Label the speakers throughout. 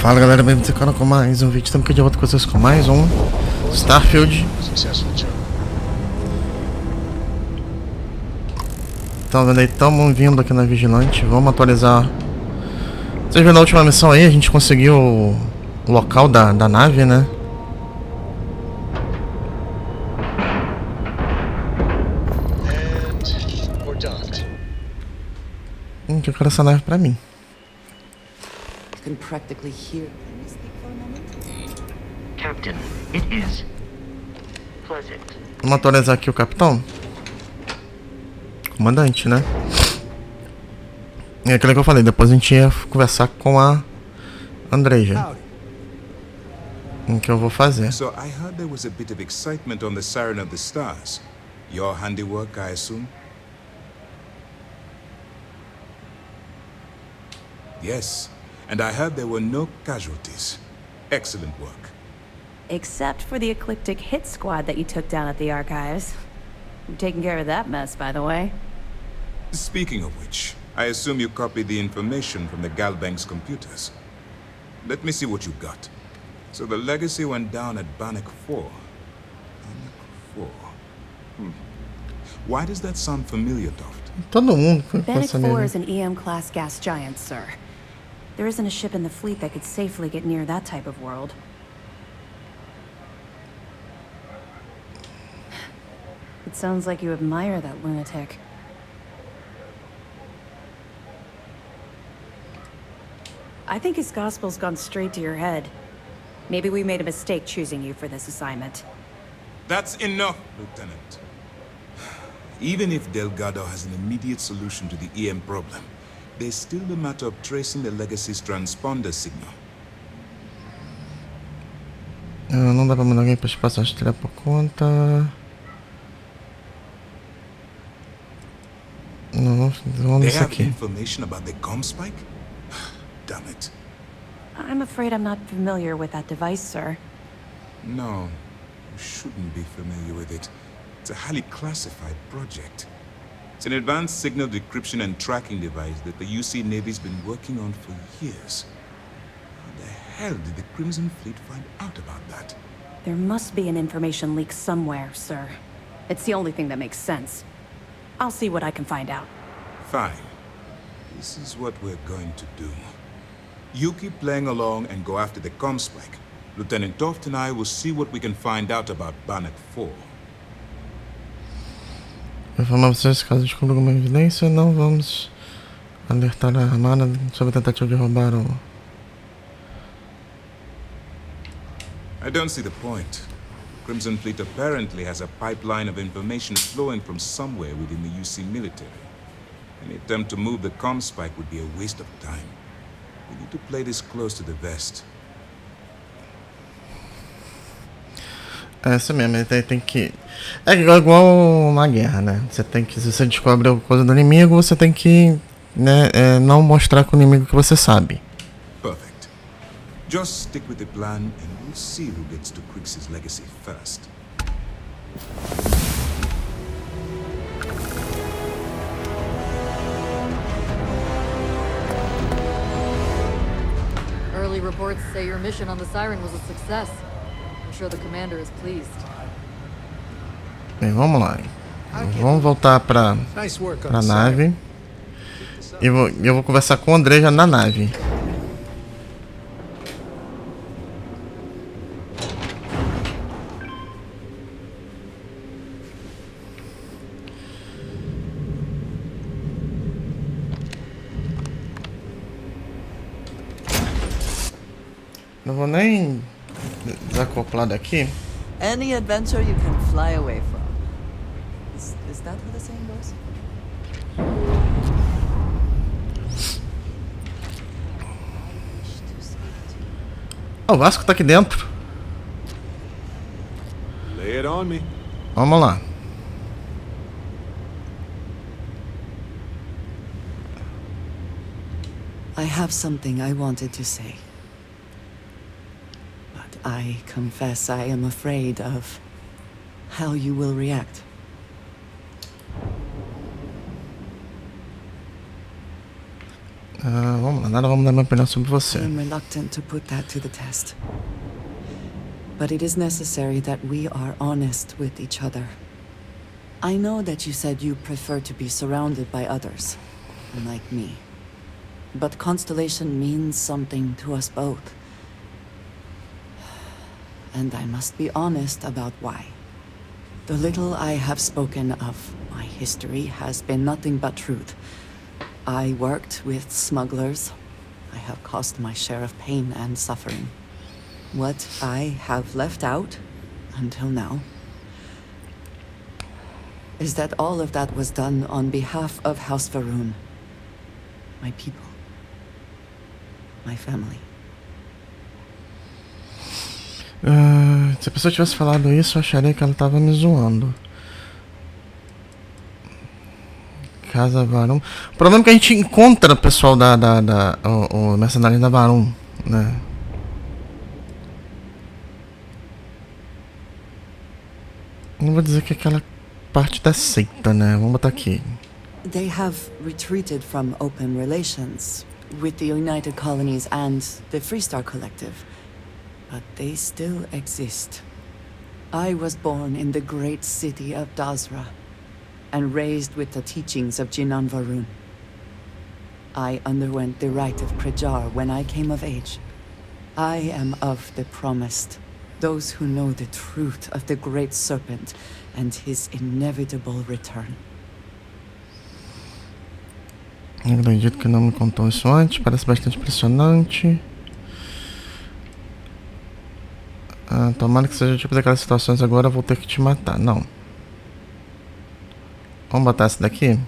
Speaker 1: Fala galera, bem-vindos ao canal com mais um vídeo. Estamos aqui de volta com vocês com mais um Starfield. Estão vendo aí, estamos vindo aqui na Vigilante. Vamos atualizar. Vocês viram na última missão aí, a gente conseguiu o local da nave, né? Que eu quero essa nave pra mim.
Speaker 2: Can practically hear.
Speaker 3: Captain, it is pleasant.
Speaker 1: Vamos atualizar aqui o capitão. Comandante, né? É aquilo que eu falei, depois a gente ia conversar com a Andreja. O que eu vou fazer.
Speaker 4: So I heard there was a bit of excitement on the Siren of the Stars. Your handiwork, I assume? Yes, and I heard there were no casualties. Excellent work.
Speaker 5: Except for the eclectic hit squad that you took down at the archives. You're taking care of that mess, by the way.
Speaker 4: Speaking of which, I assume you copied the information from the Galbank's computers. Let me see what you got. So the legacy went down at Bannock 4. Bannock 4. Why does that sound familiar, Toft?
Speaker 1: Todo mundo foi com
Speaker 5: Bannock
Speaker 1: essa
Speaker 5: 4
Speaker 1: nele.
Speaker 5: is an EM-class gas giant, sir. There isn't a ship in the fleet that could safely get near that type of world. It sounds like you admire that lunatic. I think his gospel's gone straight to your head. Maybe we made a mistake choosing you for this assignment.
Speaker 4: That's enough, Lieutenant. Even if Delgado has an immediate solution to the EM problem, there's still the matter of tracing the legacy's transponder signal.
Speaker 1: Não dá pra mandar alguém para espaço rastrear por conta. Não, vamos
Speaker 4: They
Speaker 1: isso
Speaker 4: have
Speaker 1: aqui.
Speaker 4: information about the comm spike? Damn it.
Speaker 5: I'm afraid I'm not familiar with that device, sir.
Speaker 4: No, you shouldn't be familiar with it. It's a highly classified project. It's an advanced signal decryption and tracking device that the UC Navy's been working on for years. How the hell did the Crimson Fleet find out about that?
Speaker 5: There must be an information leak somewhere, sir. It's the only thing that makes sense. I'll see what I can find out.
Speaker 4: Fine. This is what we're going to do. You keep playing along and go after the comm spike. Lieutenant Toft and I will see what we can find out about Bannock 4.
Speaker 1: Eu vou informar vocês caso descubra alguma evidência, não vamos alertar a Armada sobre a tentativa de roubar o...
Speaker 4: I don't see the point. Crimson Fleet apparently has a pipeline of information flowing from somewhere within the UC military. Any attempt to move the comm spike would be a waste of time. We need to play this close to the vest.
Speaker 1: É isso mesmo, ele tem que... É igual na guerra, né? Você tem que, se você descobre alguma coisa do inimigo, você tem que, né, não mostrar com o inimigo que você sabe.
Speaker 4: Perfect. Just stick with the plan and we'll see who gets to Crix's legacy first.
Speaker 6: Early reports say your mission on the Siren was a success. I'm sure the commander is pleased.
Speaker 1: Bem, vamos lá. Vamos voltar pra nave. E eu vou conversar com o André já na nave. Não vou nem desacoplar daqui.
Speaker 2: Any adventure you can fly away from. Is that how the saying goes?
Speaker 1: Oh, o Vasco tá aqui dentro.
Speaker 4: Lay it on me.
Speaker 1: Vamos lá.
Speaker 2: I have something I wanted to say. But I confess I am afraid of how you will react.
Speaker 1: Vamos lá, nada, vamos dar minha opinião sobre você.
Speaker 2: I am reluctant to put that to the test. But it is necessary that we are honest with each other. I know that you said you prefer to be surrounded by others, like me. But Constellation means something to us both. And I must be honest about why. The little I have spoken of my history has been nothing but truth. I worked with smugglers. I have caused my share of pain and suffering. What I have left out, until now, is that all of that was done on behalf of House Varun. My people. My family.
Speaker 1: Se a pessoa tivesse falado isso, eu acharia que ela tava me zoando. Casa Varun. O problema é que a gente encontra o pessoal o mercenário da Varun, né? Não vou dizer que é aquela parte da seita, né? Vamos botar aqui.
Speaker 2: They have retreated from open relations with the United Colonies and the Freestar Collective. But they still exist. I was born in the great city of Dazra and raised with the teachings of Jinan Varun. I underwent the rite of Prejar when I came of age. I am of the promised, those who know the truth of the great serpent and his inevitable return.
Speaker 1: Eu acredito que não me contou isso antes, parece bastante impressionante. Tomara que seja tipo daquelas situações agora eu vou ter que te matar. Não. Vamos botar essa daqui.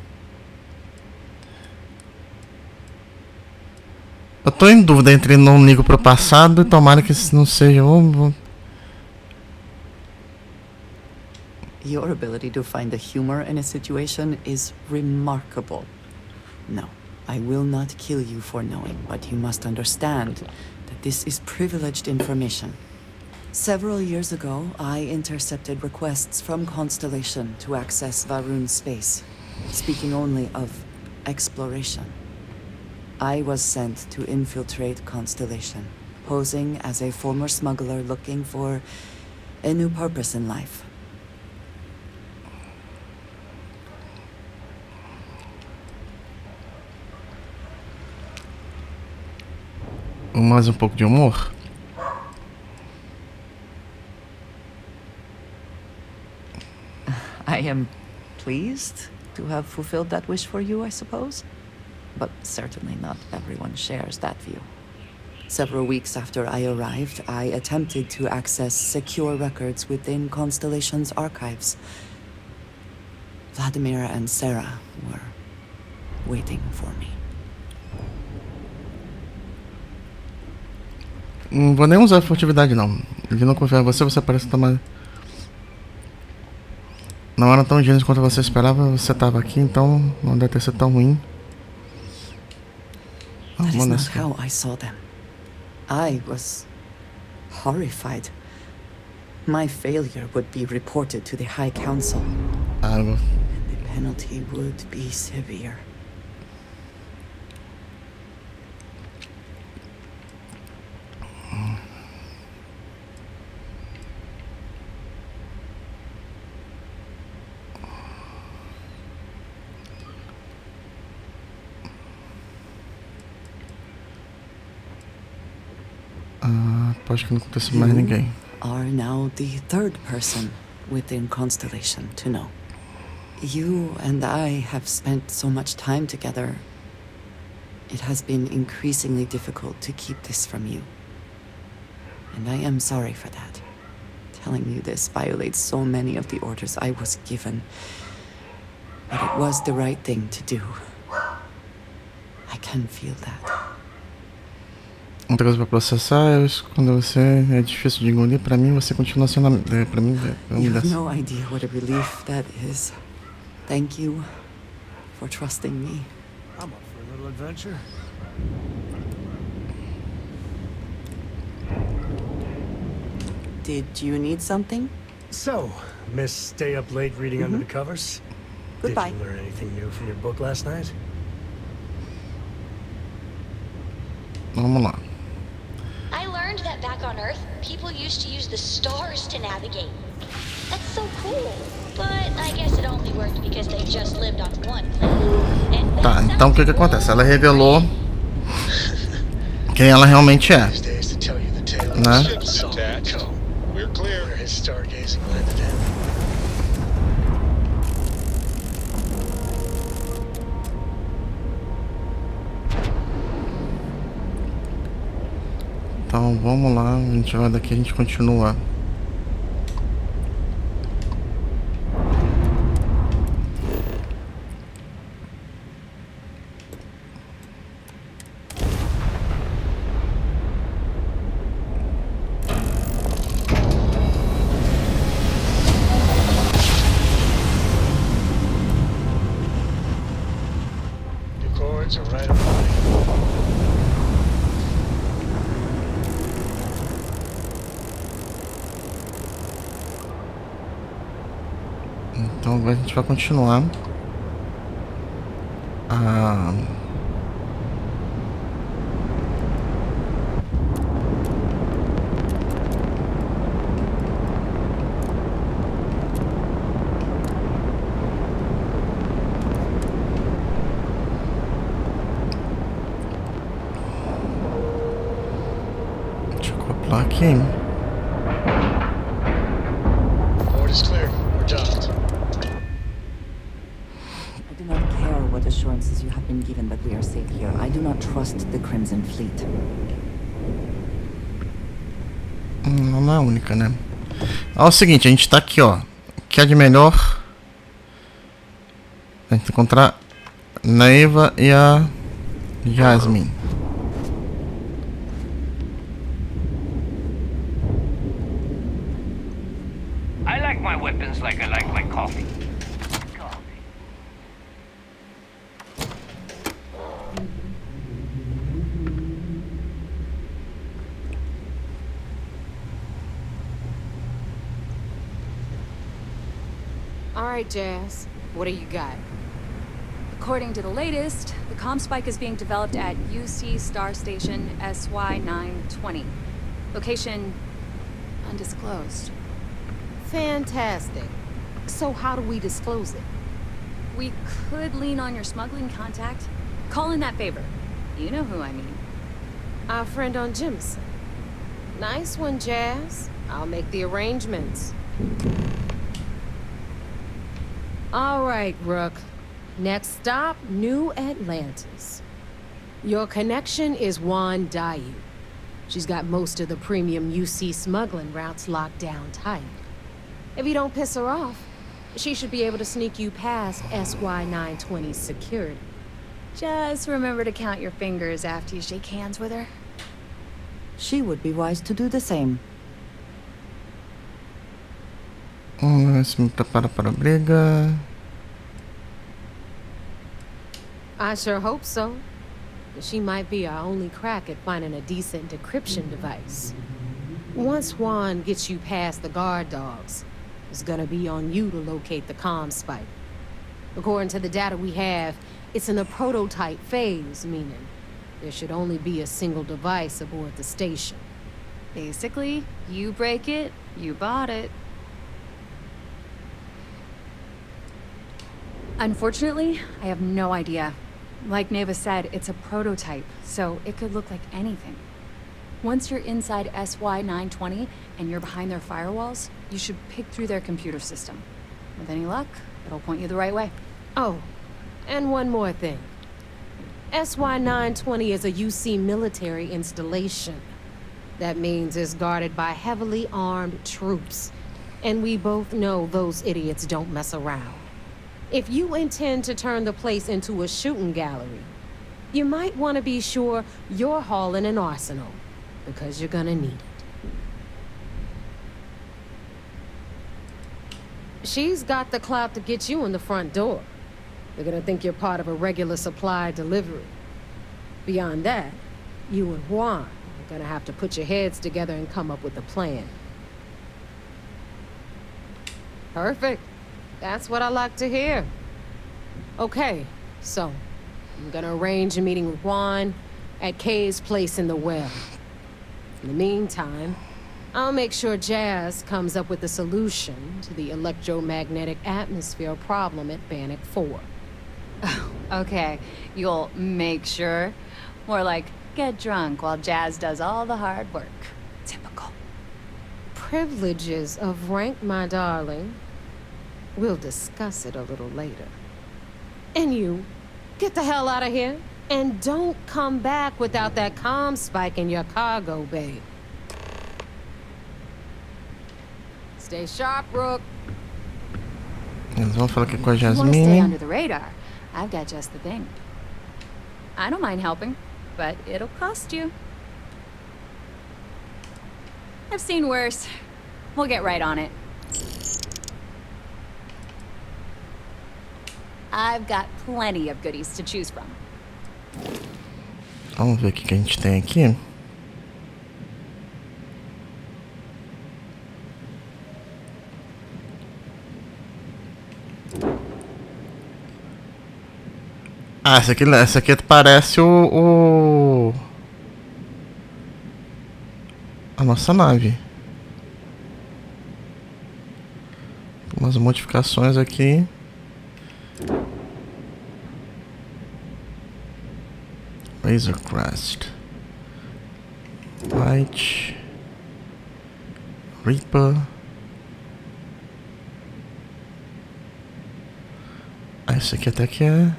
Speaker 1: Eu tô em dúvida entre não ligo pro passado e tomara que isso não seja.
Speaker 2: Your ability to find the humor in a situation is remarkable. No, I will not kill you for knowing, but you must understand that this is privileged information. Several years ago, I intercepted requests from Constellation to access Varun's space, speaking only of exploration. I was sent to infiltrate Constellation, posing as a former smuggler looking for a new purpose in life.
Speaker 1: Mais pouco de humor.
Speaker 2: I am pleased to have fulfilled that wish for you, I suppose. But certainly not everyone shares that view. Several weeks after I arrived, I attempted to access secure records within Constellation's archives. Vladimir and Sarah were waiting for me.
Speaker 1: Não vou nem usar furtividade não. Ele não confia em você, você parece estar mais... Não era tão gênio quanto você esperava, você estava aqui, então não deve ter sido tão ruim.
Speaker 2: That is not how I saw them. I was horrified. My failure would be reported to the High Council. And the penalty would be severe.
Speaker 1: Acho que não aconteceu mais ninguém.
Speaker 2: Are now the third person within Constellation to know. You and I have spent so much time together. It has been increasingly difficult to keep this from you. And I am sorry for that. Telling you this violates so many of the orders I was given. But it was the right thing to do. I can feel that.
Speaker 1: Outra coisa pra processar é isso, quando você é difícil de engolir, pra mim você continua sendo pra mim
Speaker 2: You have no idea what a relief that is. Thank you for trusting me.
Speaker 7: I'm up for a little adventure.
Speaker 2: Did you need something?
Speaker 7: So, Miss stay up late reading under the covers?
Speaker 2: Goodbye.
Speaker 7: Did you learn anything new from your book last night?
Speaker 1: Vamos lá.
Speaker 8: I learned that back on Earth, people used to use the stars to navigate. That's so cool. But I guess it only worked because they just lived on one planet. And
Speaker 1: Tá,
Speaker 8: that
Speaker 1: então o que
Speaker 8: sounds
Speaker 1: acontece? Ela
Speaker 8: boring.
Speaker 1: revelou quem ela realmente é,
Speaker 7: These days to tell you the tale of
Speaker 1: né?
Speaker 7: the ship's attached. We're clear. His stargazing landed in.
Speaker 1: Então vamos lá, a gente vai daqui, a gente continua.
Speaker 7: Your cords are right upon it.
Speaker 1: Então agora a gente vai continuar. Ah, deixa eu acoplar aqui.
Speaker 7: Port is clear. We're docked.
Speaker 2: I do not care what assurances you have been given that we are safe here. I do not trust the Crimson Fleet.
Speaker 1: Não é a única, né? É o seguinte, a gente tá aqui, ó. Que é de melhor. A gente tem que encontrar Neiva e a Jasmine.
Speaker 3: I like my weapons like I like my coffee.
Speaker 9: All right, Jazz. What do you got?
Speaker 5: According to the latest, the comm spike is being developed at UC Star Station SY920. Location undisclosed.
Speaker 9: Fantastic. So how do we disclose it?
Speaker 5: We could lean on your smuggling contact. Call in that favor. You know who I mean.
Speaker 9: Our friend on Jimson. Nice one, Jazz. I'll make the arrangements. All right, Rook. Next stop, New Atlantis. Your connection is Juan Dayu. She's got most of the premium UC smuggling routes locked down tight. If you don't piss her off, she should be able to sneak you past SY920's security.
Speaker 5: Just remember to count your fingers after you shake hands with her.
Speaker 2: She would be wise to do the same.
Speaker 1: Se me prepara para a briga.
Speaker 9: I sure hope so. She might be our only crack at finding a decent decryption device. Once Juan gets you past the guard dogs, it's gonna be on you to locate the comm spike. According to the data we have, it's in the prototype phase, meaning there should only be a single device aboard the station.
Speaker 5: Basically, you break it, you bought it. Unfortunately, I have no idea. Like Neva said, it's a prototype, so it could look like anything. Once you're inside SY920 and you're behind their firewalls, you should pick through their computer system. With any luck, it'll point you the right way.
Speaker 9: Oh, and one more thing. SY920 is a UC military installation. That means it's guarded by heavily armed troops. And we both know those idiots don't mess around. If you intend to turn the place into a shooting gallery, you might want to be sure you're hauling an arsenal, because you're gonna need it. She's got the clout to get you in the front door. They're gonna think you're part of a regular supply delivery. Beyond that, you and Juan are gonna have to put your heads together and come up with a plan. Perfect. That's what I like to hear. Okay, so I'm gonna arrange a meeting with Juan. at Kay's place in the well. In the meantime, I'll make sure Jazz comes up with a solution to the electromagnetic atmosphere problem at Bannock 4.
Speaker 5: Okay, you'll make sure. More like, get drunk while Jazz does all the hard work. Typical.
Speaker 9: Privileges of rank, my darling. We'll discuss it a little later. And you, get the hell out of here. And don't come back without that comm spike in your cargo bay. Stay sharp, Rook.
Speaker 1: Eles vão falar aqui com a
Speaker 5: You want to stay under
Speaker 1: Jasmine.
Speaker 5: the radar? I've got just the thing. I don't mind helping, but it'll cost you. I've seen worse. We'll get right on it. I've got plenty of goodies to choose from.
Speaker 1: Vamos ver o que a gente tem aqui. Ah, essa aqui parece a nossa nave. Umas modificações aqui. Razor Crest, White, Reaper. Ah, esse aqui até que é.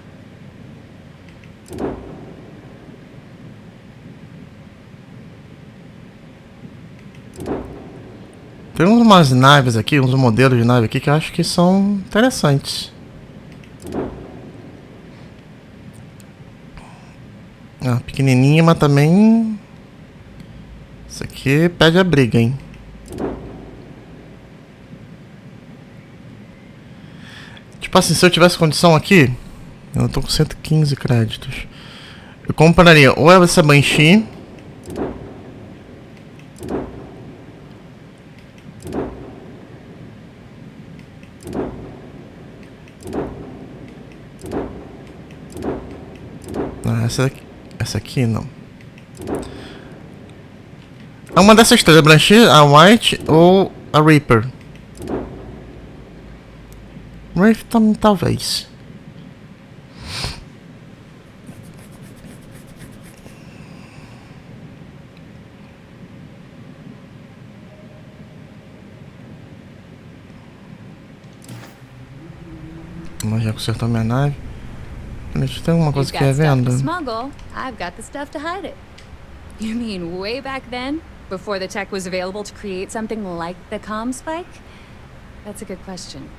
Speaker 1: Tem umas naves aqui, uns modelos de nave aqui que eu acho que são interessantes. Ah, pequenininha, mas também... Isso aqui pede a briga, hein? Tipo assim, se eu tivesse condição aqui... Eu tô com 115 créditos. Eu compraria ou essa Banshee... Ah, essa aqui não. É uma dessas três, a Banshee, a White ou a Reaper. Wraith talvez. Mas já consertou minha nave. Deixa eu ter alguma coisa
Speaker 5: You've
Speaker 1: que é
Speaker 5: got stuff
Speaker 1: venda.
Speaker 5: to smuggle. I've got the stuff to hide it. You mean way back then? Before the tech was available to create something like the comm spike? That's a good question.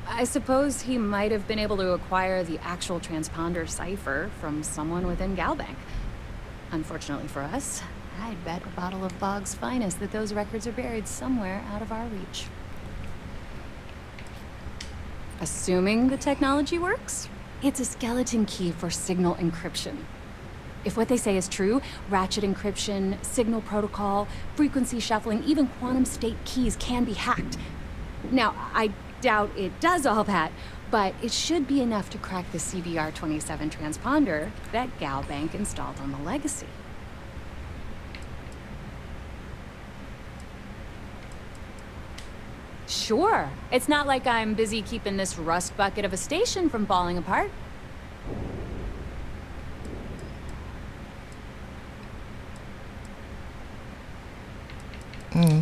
Speaker 5: I suppose he might have been able to acquire the actual transponder cipher from someone within Galbank. Unfortunately for us, I'd bet a bottle of Bog's finest that those records are buried somewhere out of our reach. Assuming the technology works, it's a skeleton key for signal encryption. If what they say is true, ratchet encryption, signal protocol, frequency shuffling, even quantum state keys can be hacked. Now, I doubt it does all that, but it should be enough to crack the CBR-27 transponder that Galbank installed on the Legacy. Sure. It's not like I'm busy keeping this rust bucket of a station from falling apart.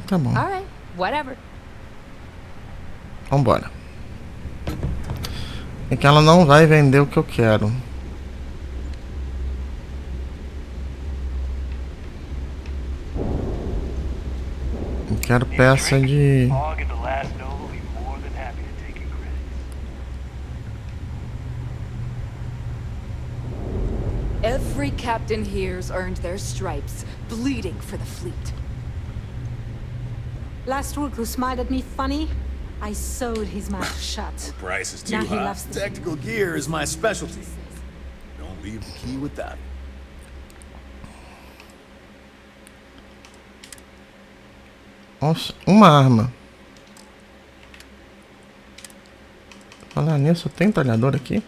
Speaker 1: Tá bom.
Speaker 5: All right, whatever.
Speaker 1: Vambora. É que ela não vai vender o que eu quero. Eu quero peça de...
Speaker 2: Every captain here's earned their stripes, bleeding for the fleet.
Speaker 10: Last week, who smiled at me funny? I sewed his mouth shut.
Speaker 11: The price is too
Speaker 10: Now he
Speaker 11: high.
Speaker 10: loves the
Speaker 11: Technical gear is my specialty. Don't leave the key without it.
Speaker 1: Nossa, uma arma. Falar nisso, tem talhador aqui?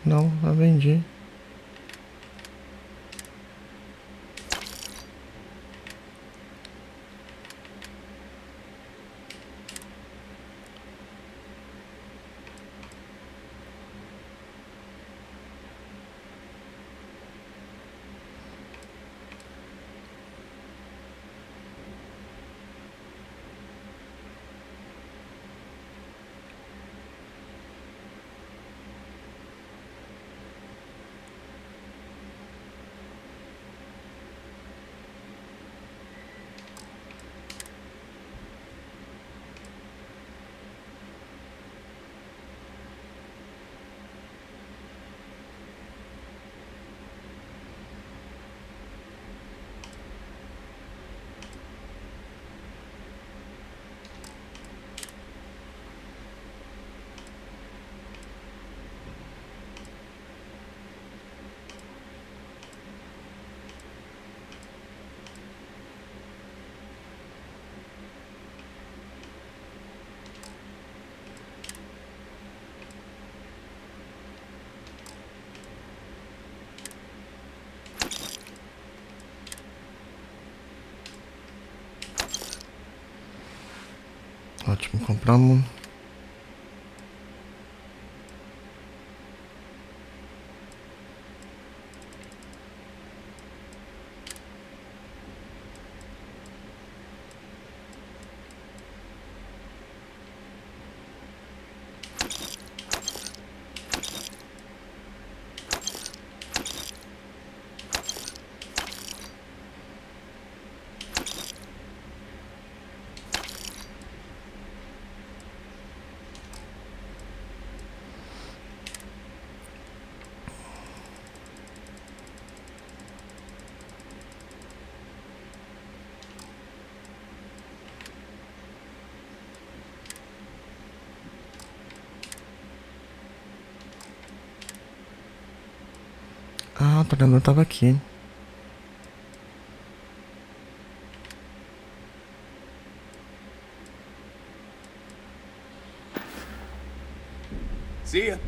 Speaker 1: Não, já vendi. Ótimo, compramos. Ah, o treinador tava aqui.
Speaker 11: See ya.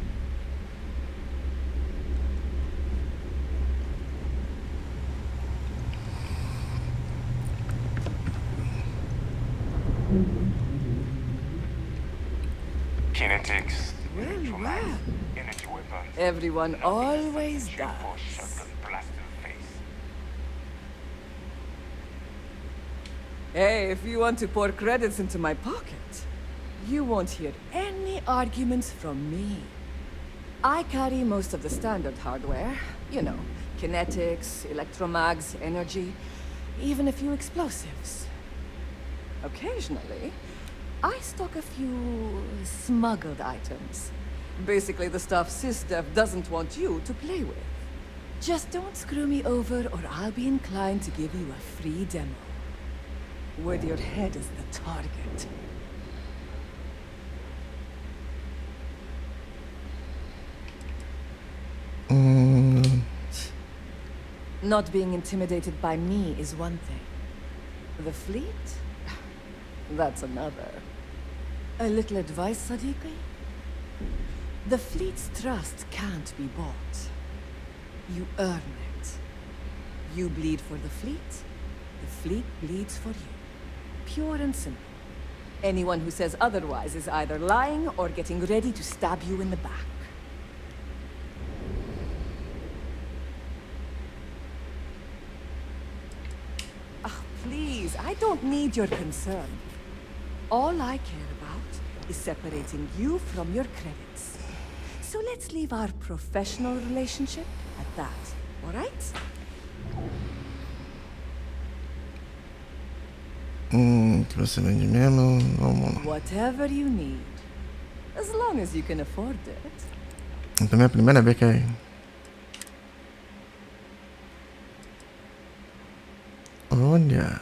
Speaker 3: Kinetics, electromagnet, energy weapons.
Speaker 2: Everyone always
Speaker 3: GeForce
Speaker 2: does.
Speaker 3: shotgun blast in the face.
Speaker 2: Hey, if you want to pour credits into my pocket, you won't hear any arguments from me. I carry most of the standard hardware. You know, kinetics, electromags, energy, even a few explosives. Occasionally, I stock a few smuggled items. Basically the stuff SysDev doesn't want you to play with. Just don't screw me over or I'll be inclined to give you a free demo. With your head as the target. Not being intimidated by me is one thing. The fleet? That's another. A little advice, Sadiqi? The fleet's trust can't be bought. You earn it. You bleed for the fleet bleeds for you. Pure and simple. Anyone who says otherwise is either lying or getting ready to stab you in the back. Ah, please, I don't need your concern. All I care about is separating you from your credits. So let's leave our professional relationship at that, all right?
Speaker 1: Que você vende mesmo? Vamos lá.
Speaker 2: Whatever you need. As long as you can afford it.
Speaker 1: Então é a primeira vez que... Olha...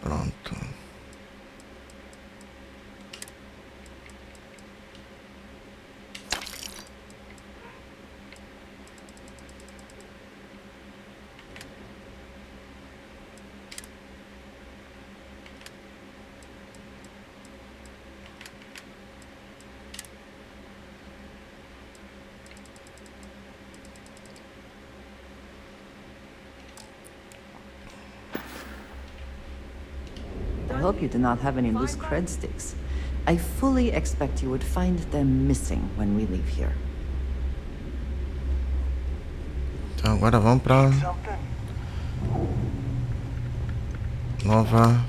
Speaker 1: Pronto.
Speaker 2: hope you do not have any loose cred sticks. I fully expect you would find them missing when we leave here.
Speaker 1: Então agora vamos pra nova.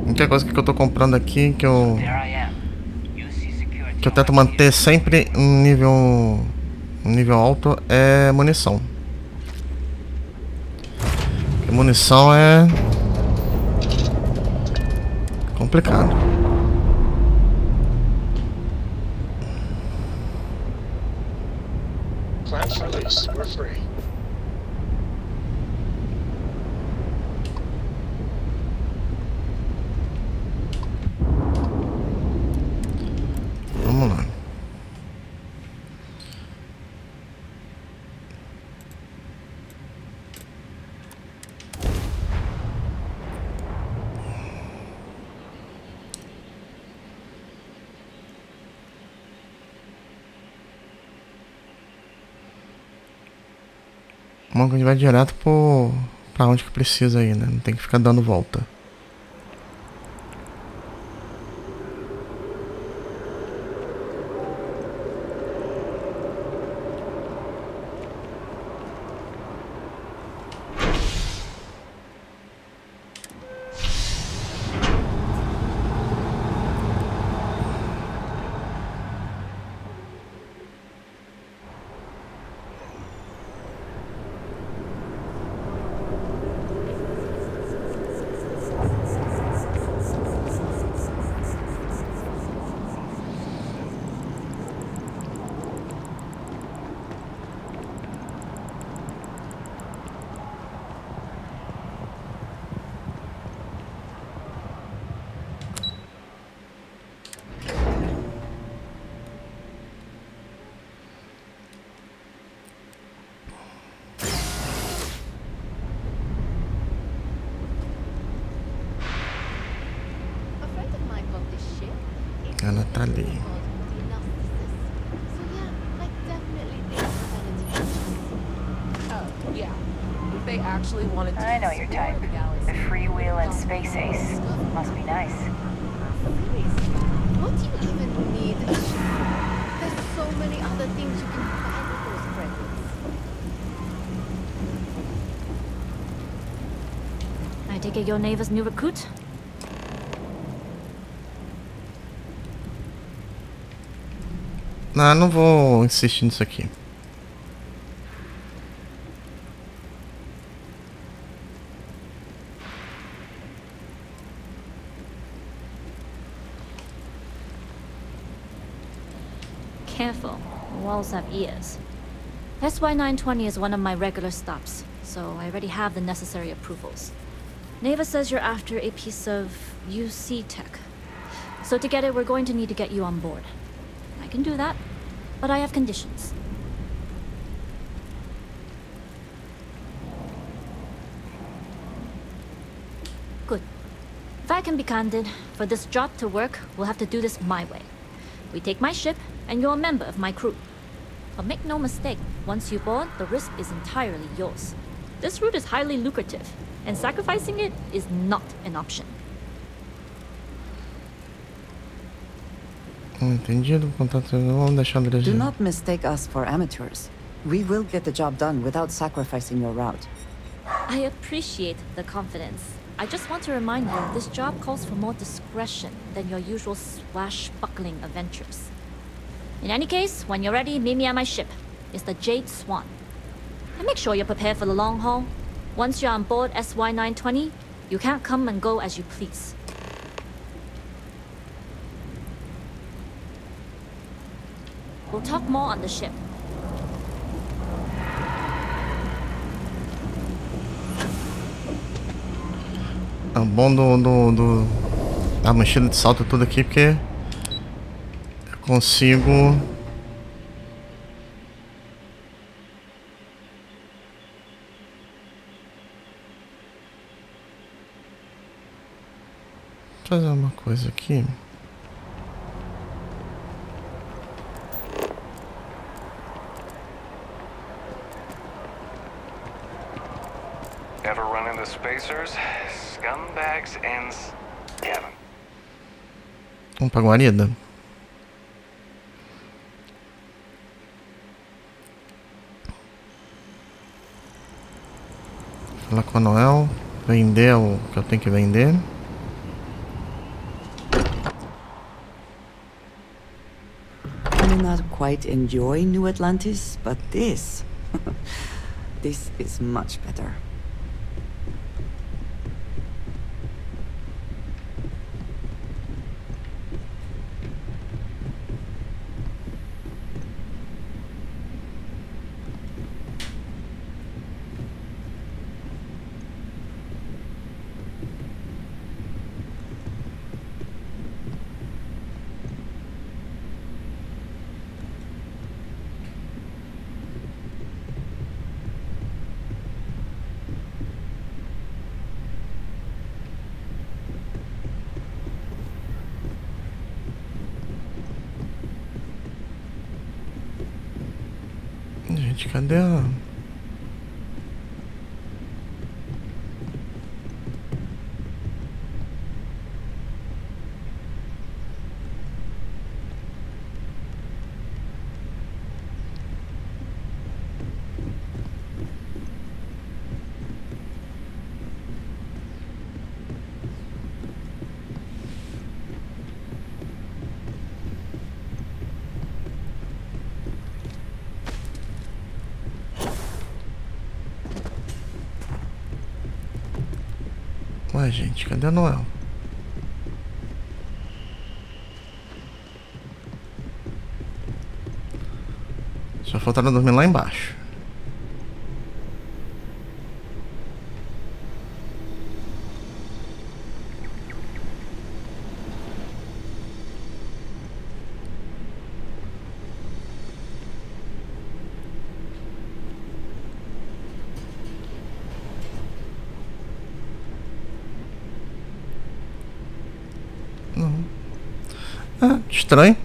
Speaker 1: A única coisa que eu tô comprando aqui que eu tento manter sempre um nível alto é munição. Porque munição é complicado.
Speaker 7: Class release. We're free.
Speaker 1: Vamos lá. Bom, a gente vai direto pra onde que precisa aí, né? Não tem que ficar dando volta. Ela tá ali.
Speaker 12: I know your type. The freewheel and space ace. Must be nice.
Speaker 13: What do you even need a ship? There's so many other things you can buy with those presents.
Speaker 14: I take it your neighbor's new recruit?
Speaker 1: Não vou insistir nisso aqui.
Speaker 14: Careful, walls have ears. SY920 is one of my regular stops, so I already have the necessary approvals. Neva says you're after a piece of UC tech. So to get it, we're going to need to get you on board. I can do that, but I have conditions. Good. If I can be candid, for this job to work, we'll have to do this my way. We take my ship, and you're a member of my crew. But make no mistake, once you board, the risk is entirely yours. This route is highly lucrative, and sacrificing it is not an option.
Speaker 1: Entendido, contato, vamos deixar ele.
Speaker 2: Do not mistake us for amateurs. We will get the job done without sacrificing your route.
Speaker 14: I appreciate the confidence. I just want to remind you, this job calls for more discretion than your usual swashbuckling adventures. In any case, when you're ready, meet me at my ship. It's the Jade Swan. And make sure you're prepared for the long haul. Once you're on board SY920, you can't come and go as you please. We'll talk more on the ship.
Speaker 1: É bom da mochila de salto tudo aqui porque eu consigo fazer uma coisa aqui.
Speaker 15: and the spacers, scumbags and yeah.
Speaker 1: Vamos pra guarida. Falar com a Noel. Vender o que eu tenho que vender.
Speaker 2: I may not quite enjoy New Atlantis, but this is much better.
Speaker 1: Gente, cadê a... Ué, gente, cadê a Noel? Só falta ela dormir lá embaixo. Não. Ah, estranho.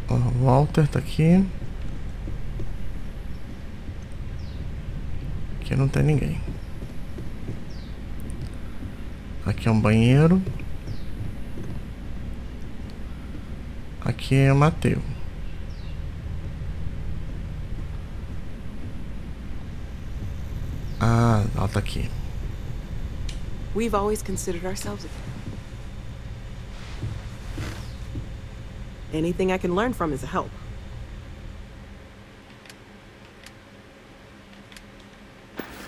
Speaker 1: Ó, o Walter tá aqui. Aqui não tem ninguém. Aqui é um banheiro. Aqui é o Mateu. Ah, ela tá aqui.
Speaker 16: We've always considered ourselves anything I can learn from is a help.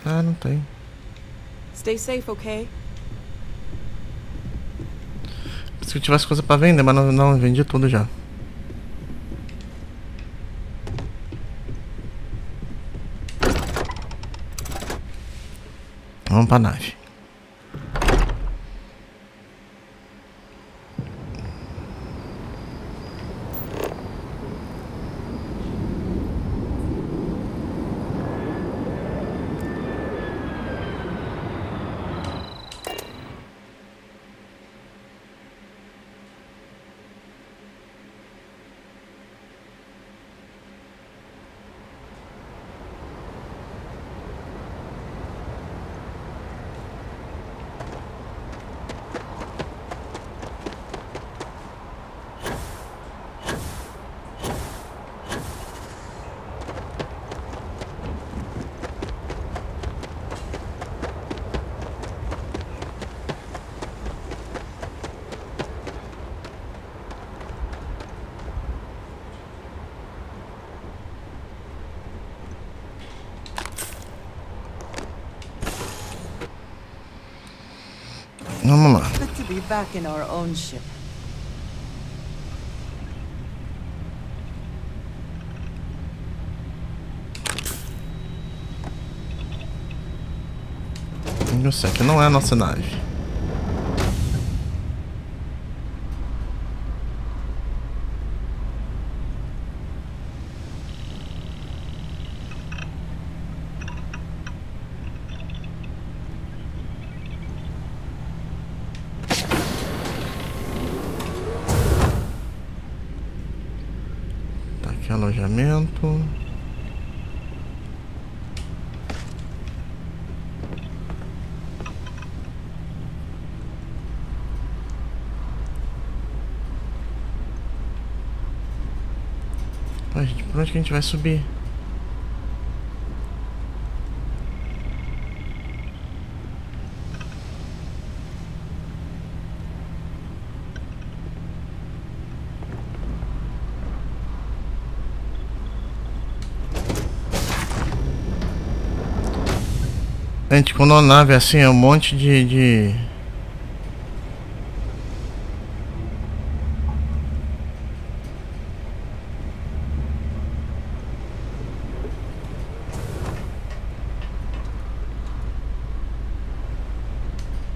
Speaker 1: Ah, não tem.
Speaker 16: Stay safe, okay?
Speaker 1: Se eu tivesse coisa pra vender, mas não vendi tudo já. Vamos pra nave. Vamos lá.
Speaker 2: Good to be back in our own ship.
Speaker 1: Eu sei que não é a nossa nave. Aqui é alojamento. Ai, gente, por onde que a gente vai subir? Gente, quando a nave é assim, é um monte de...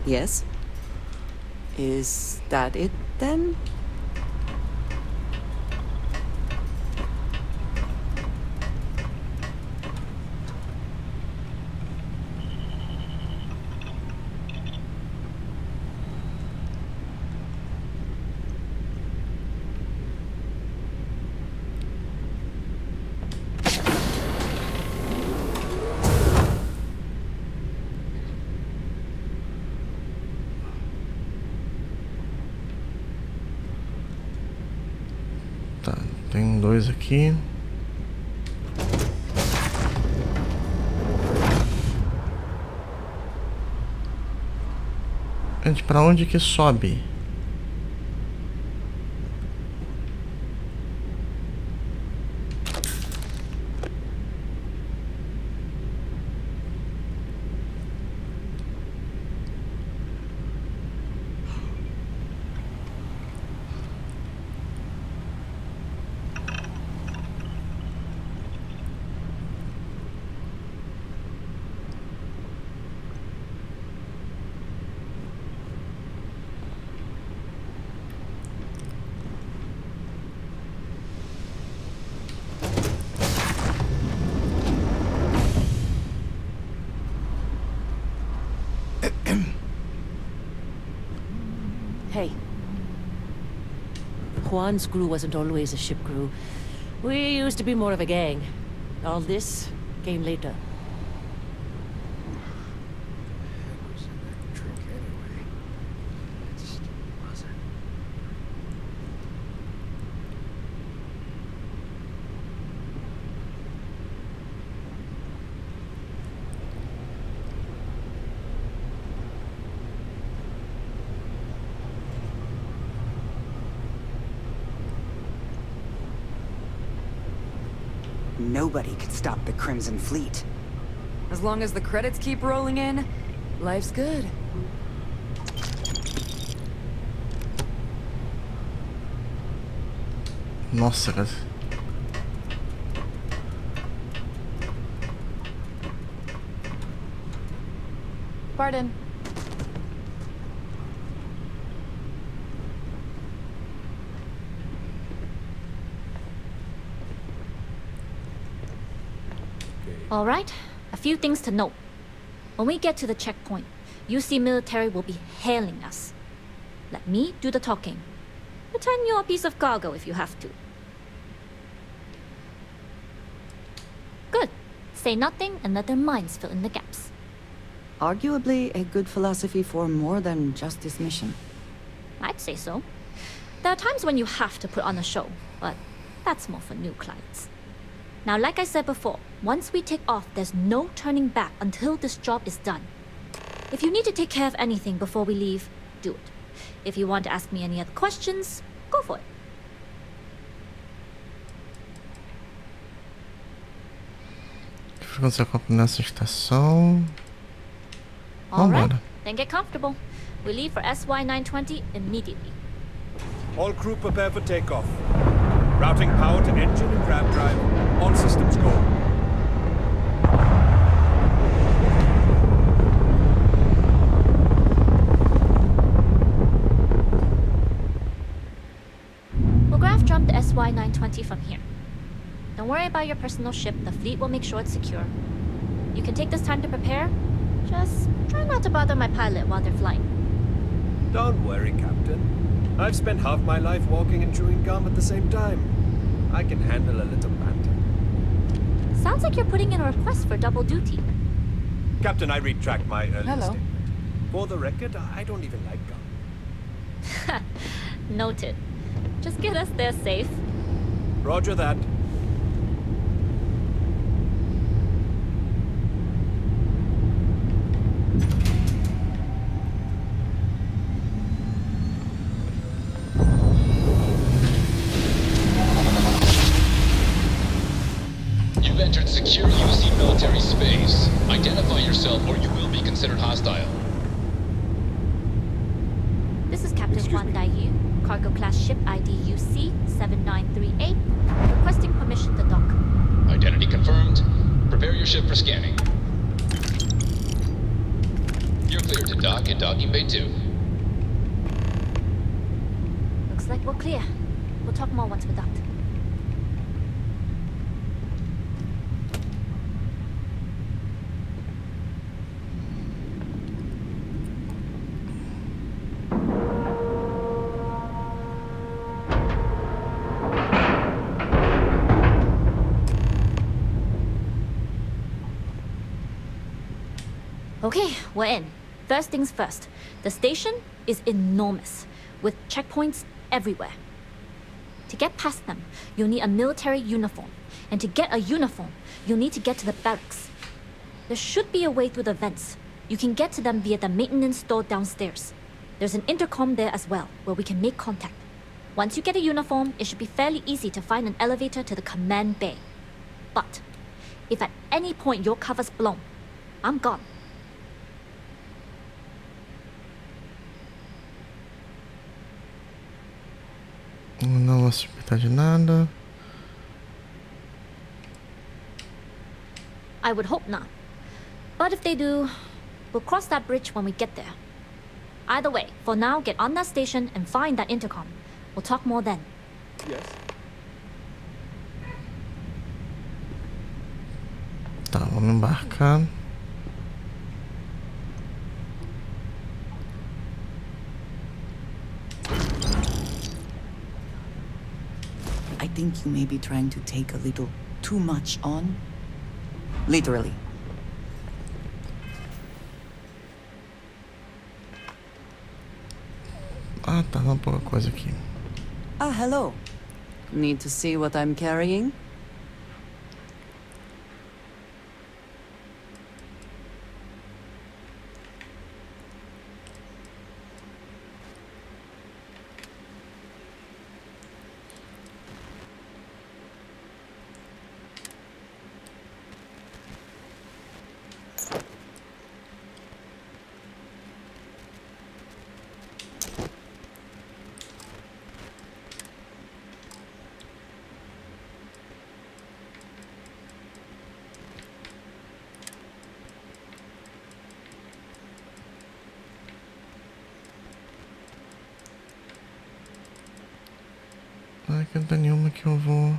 Speaker 2: Yes? Is that it then?
Speaker 1: Tá, tem dois aqui. Gente, pra onde que sobe?
Speaker 17: Hey. Juan's crew wasn't always a ship crew. We used to be more of a gang. All this came later.
Speaker 18: Nobody could stop the Crimson Fleet.
Speaker 16: As long as the credits keep rolling in, life's good.
Speaker 1: Nossa, cara.
Speaker 5: Pardon.
Speaker 14: All right, a few things to note. When we get to the checkpoint, UC military will be hailing us. Let me do the talking. Pretend you're a piece of cargo if you have to. Good. Say nothing and let their minds fill in the gaps.
Speaker 2: Arguably a good philosophy for more than just this mission.
Speaker 14: I'd say so. There are times when you have to put on a show, but that's more for new clients. Now, like I said before, once we take off, there's no turning back until this job is done. If you need to take care of anything before we leave, do it. If you want to ask me any other questions, go for it.
Speaker 1: Frequência nessa estação.
Speaker 14: All right, then get comfortable. We leave for SY-920 immediately.
Speaker 11: All crew prepare for takeoff. Routing power to engine and grab drive. All systems go.
Speaker 14: We'll graph jump the SY-920 from here. Don't worry about your personal ship. The fleet will make sure it's secure. You can take this time to prepare. Just try not to bother my pilot while they're flying.
Speaker 11: Don't worry, Captain. I've spent half my life walking and chewing gum at the same time. I can handle a little banter.
Speaker 14: Sounds like you're putting in a request for double duty.
Speaker 11: Captain, I retract my earlier
Speaker 2: Hello.
Speaker 11: statement. For the record, I don't even like gun.
Speaker 14: Noted. Just get us there safe.
Speaker 11: Roger that.
Speaker 19: You've entered secure UC military space. Identify yourself or you will be considered hostile.
Speaker 14: This is Captain Wan Daiyu, cargo class ship ID UC 7938, requesting permission to dock.
Speaker 19: Identity confirmed. Prepare your ship for scanning. You're cleared to dock in docking bay 2.
Speaker 14: Looks like we're clear. We'll talk more once we're docked. Okay, we're in. First things first. The station is enormous, with checkpoints everywhere. To get past them, you'll need a military uniform. And to get a uniform, you'll need to get to the barracks. There should be a way through the vents. You can get to them via the maintenance store downstairs. There's an intercom there as well, where we can make contact. Once you get a uniform, it should be fairly easy to find an elevator to the command bay. But if at any point your cover's blown, I'm gone.
Speaker 1: Não vou suspeitar de nada.
Speaker 14: I would hope not. But if they do, we'll cross that bridge when we get there. Either way, for now, get on that station and find that intercom. We'll talk more then.
Speaker 11: Yes.
Speaker 1: Tá, vamos embarcar.
Speaker 2: I think you may be trying to take a little too much on. Literally.
Speaker 1: Ah, tá, uma pouca coisa aqui.
Speaker 2: Ah, hello. Need to see what I'm carrying?
Speaker 1: Ai, que não tem nenhuma que eu vou.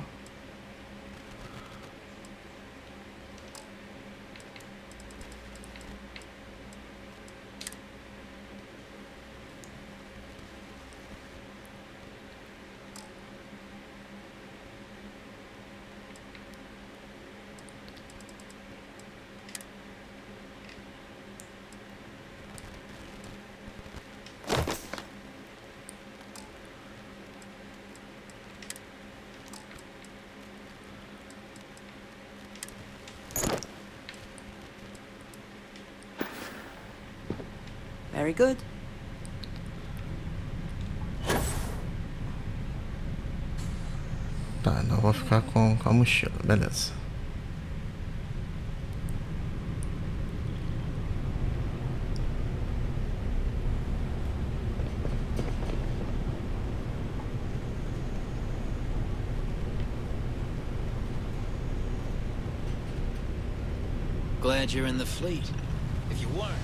Speaker 2: Very good.
Speaker 1: Tá, não vou ficar com a mochila, beleza.
Speaker 20: Glad you're in the fleet. If you weren't...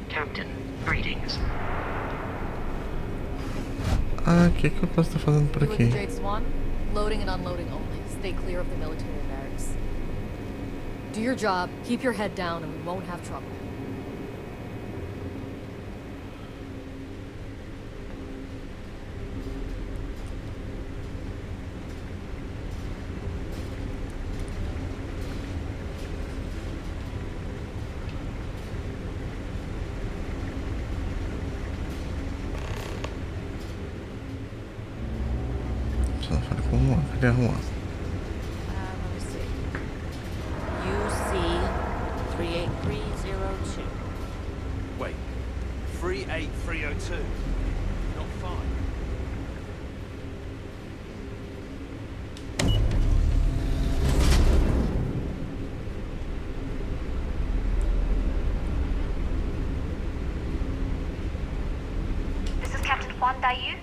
Speaker 3: Captain, greetings.
Speaker 1: Ah, o que eu posso estar fazendo por
Speaker 6: You with the
Speaker 1: aqui?
Speaker 6: Jade Swan? Loading and unloading only. Stay clear of the military barracks. Do your job, keep your head down, and we won't have trouble.
Speaker 1: Só falei com uma. Cadê a rua?
Speaker 17: Let me see. UC 38302.
Speaker 11: Wait. 38302. Not 5.
Speaker 8: This is Captain Juan Dayu.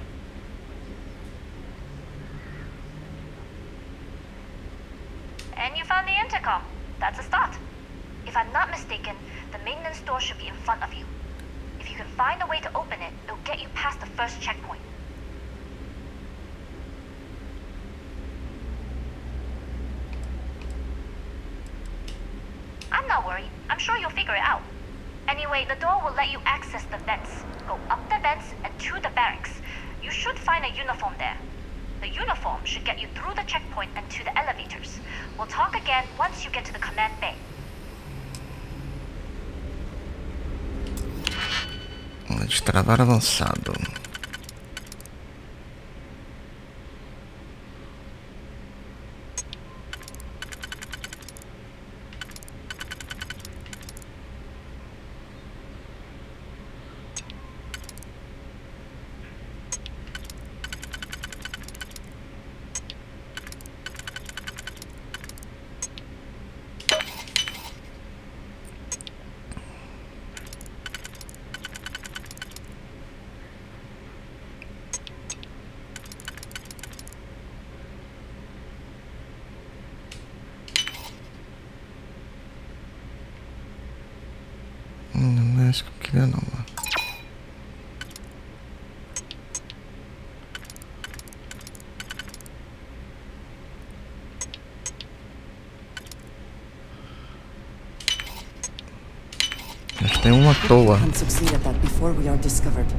Speaker 8: And you found the intercom. That's a start. If I'm not mistaken, the maintenance door should be in front of you. If you can find a way to open it, it'll get you past the first checkpoint. I'm not worried. I'm sure you'll figure it out. Anyway, the door will let you access the vents. Go up the vents and to the barracks. You should find a uniform there. The uniform should get you through the checkpoint and to the elevators. We'll talk again once you get to the command bay.
Speaker 1: Destravar avançado. Não é isso que eu queria não, mano. Mas tem uma à toa.
Speaker 2: Can't succeed at that before we are discovered.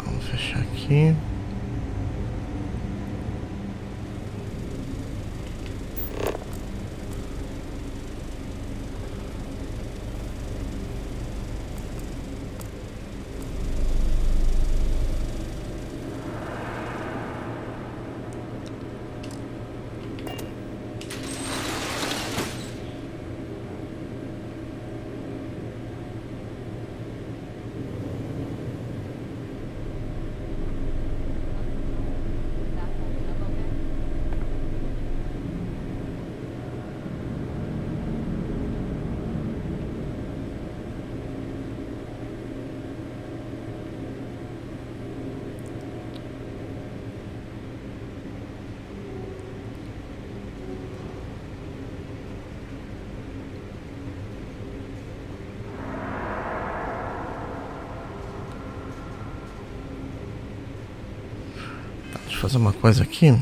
Speaker 1: Vamos fechar aqui. Deixa eu fazer uma coisa aqui.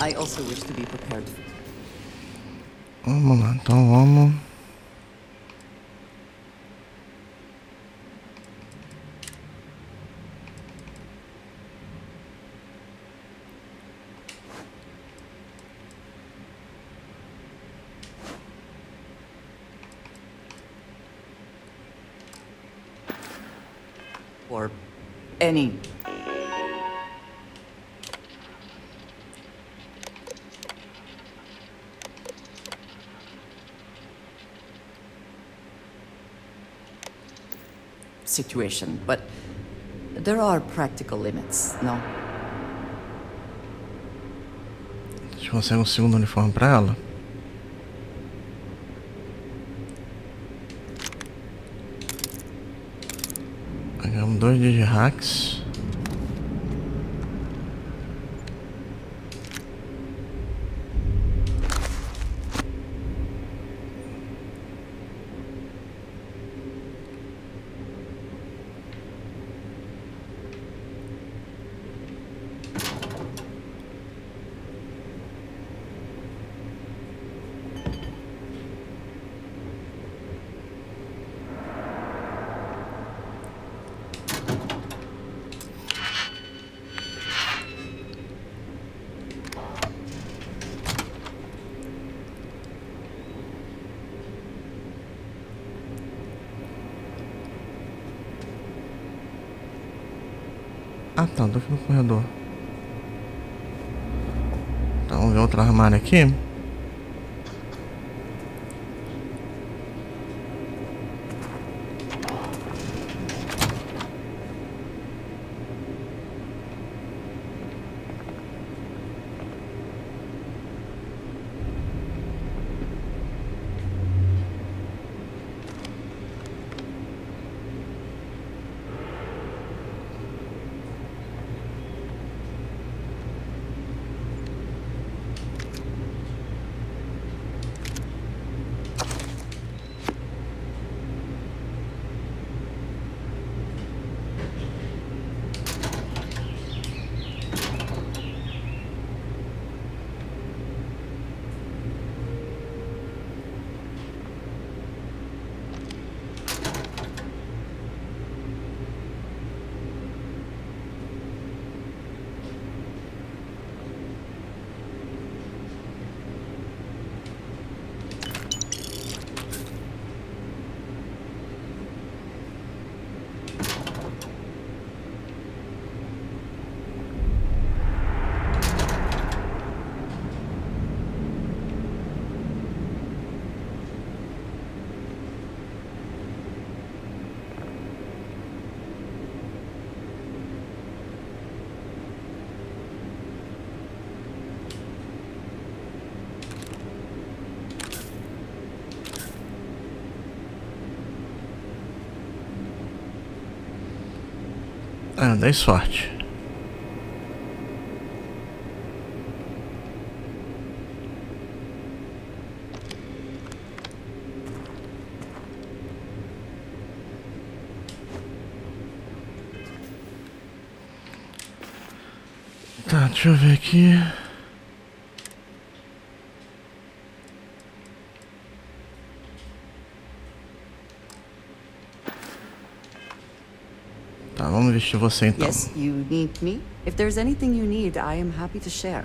Speaker 2: I also wish to be prepared.
Speaker 1: Vamos lá, então vamos.
Speaker 2: Or any situation, but there are practical limits, no?
Speaker 1: A gente consegue um segundo uniforme pra ela? Pegamos 2 digihacks. Ah tá, tô aqui no corredor. Então vamos ver outro armário aqui. Ah, dei sorte. Tá, deixa eu ver aqui. Tá, vamos vestir você então.
Speaker 2: Yes, you need me. If there's anything you need, I am happy to share.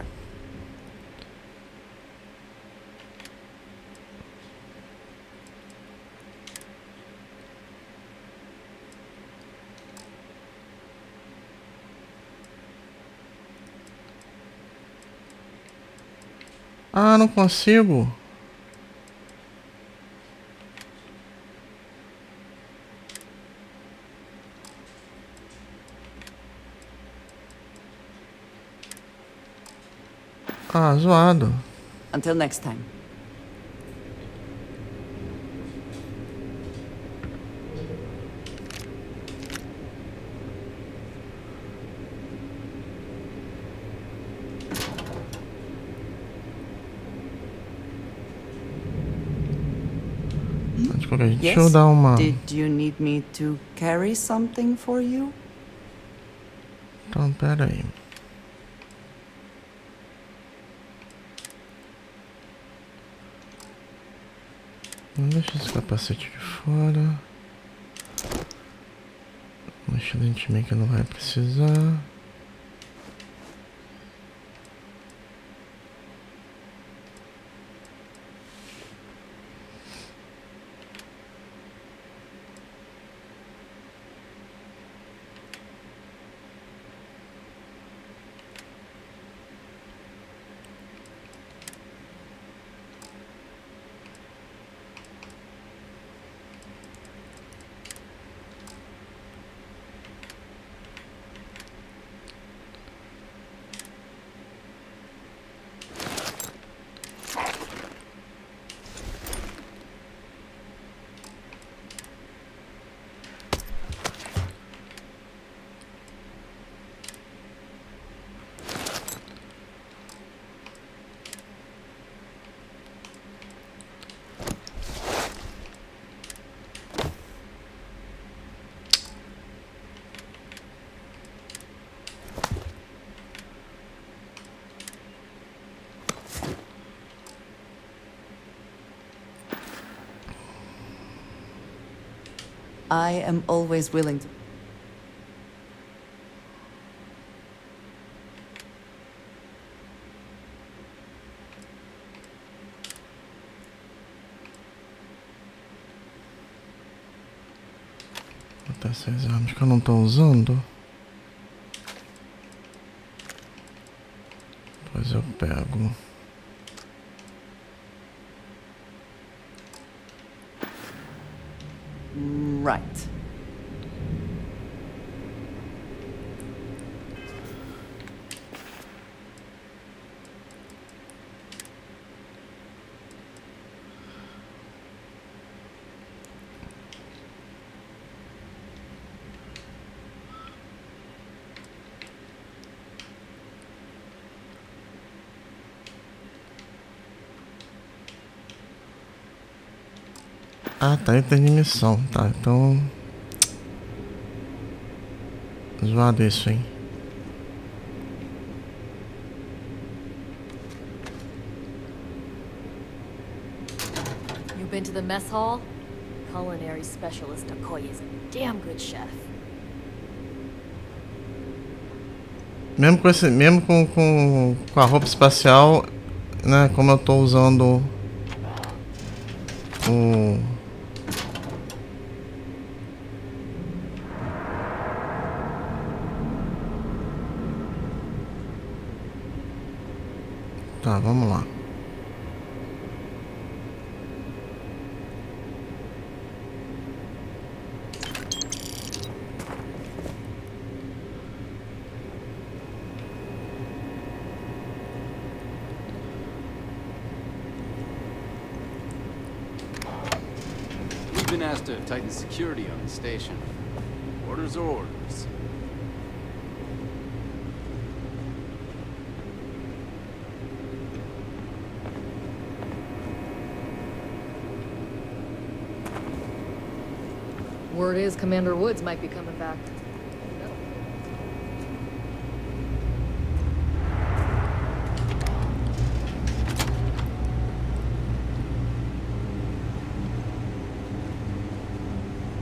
Speaker 1: Ah, não consigo. Ah, zoado.
Speaker 2: Until next time.
Speaker 1: Deixa eu dar uma...
Speaker 2: Did you need me to carry something for you?
Speaker 1: Então, pera aí. Deixa esse capacete de fora. Um excelente meio que não vai precisar.
Speaker 2: I am always willing to.
Speaker 1: Botar essas armas que eu não tô usando. Depois eu pego.
Speaker 2: Right.
Speaker 1: Ah, tá, item de missão, tá, então... Zoado isso, hein.
Speaker 6: You been to the mess hall? Culinary specialist Okoye is a damn good chef.
Speaker 1: Mesmo com esse, mesmo com a roupa espacial, né, como eu tô usando o... Tá, vamos lá.
Speaker 21: We've been asked to tighten security on the station. Orders are orders.
Speaker 6: Word is Commander Woods might be coming back.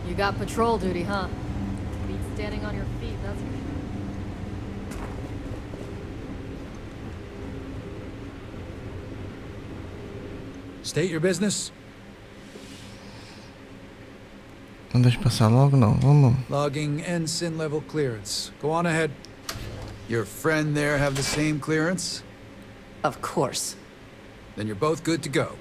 Speaker 6: You got patrol duty, huh? Beats standing on your feet, that's for sure.
Speaker 11: State your business.
Speaker 1: Não deixa passar logo, não. Vamos.
Speaker 22: Logging ensign level clearance. Go on ahead. Your friend there have the same clearance?
Speaker 2: Of course.
Speaker 22: Then you're both good to go.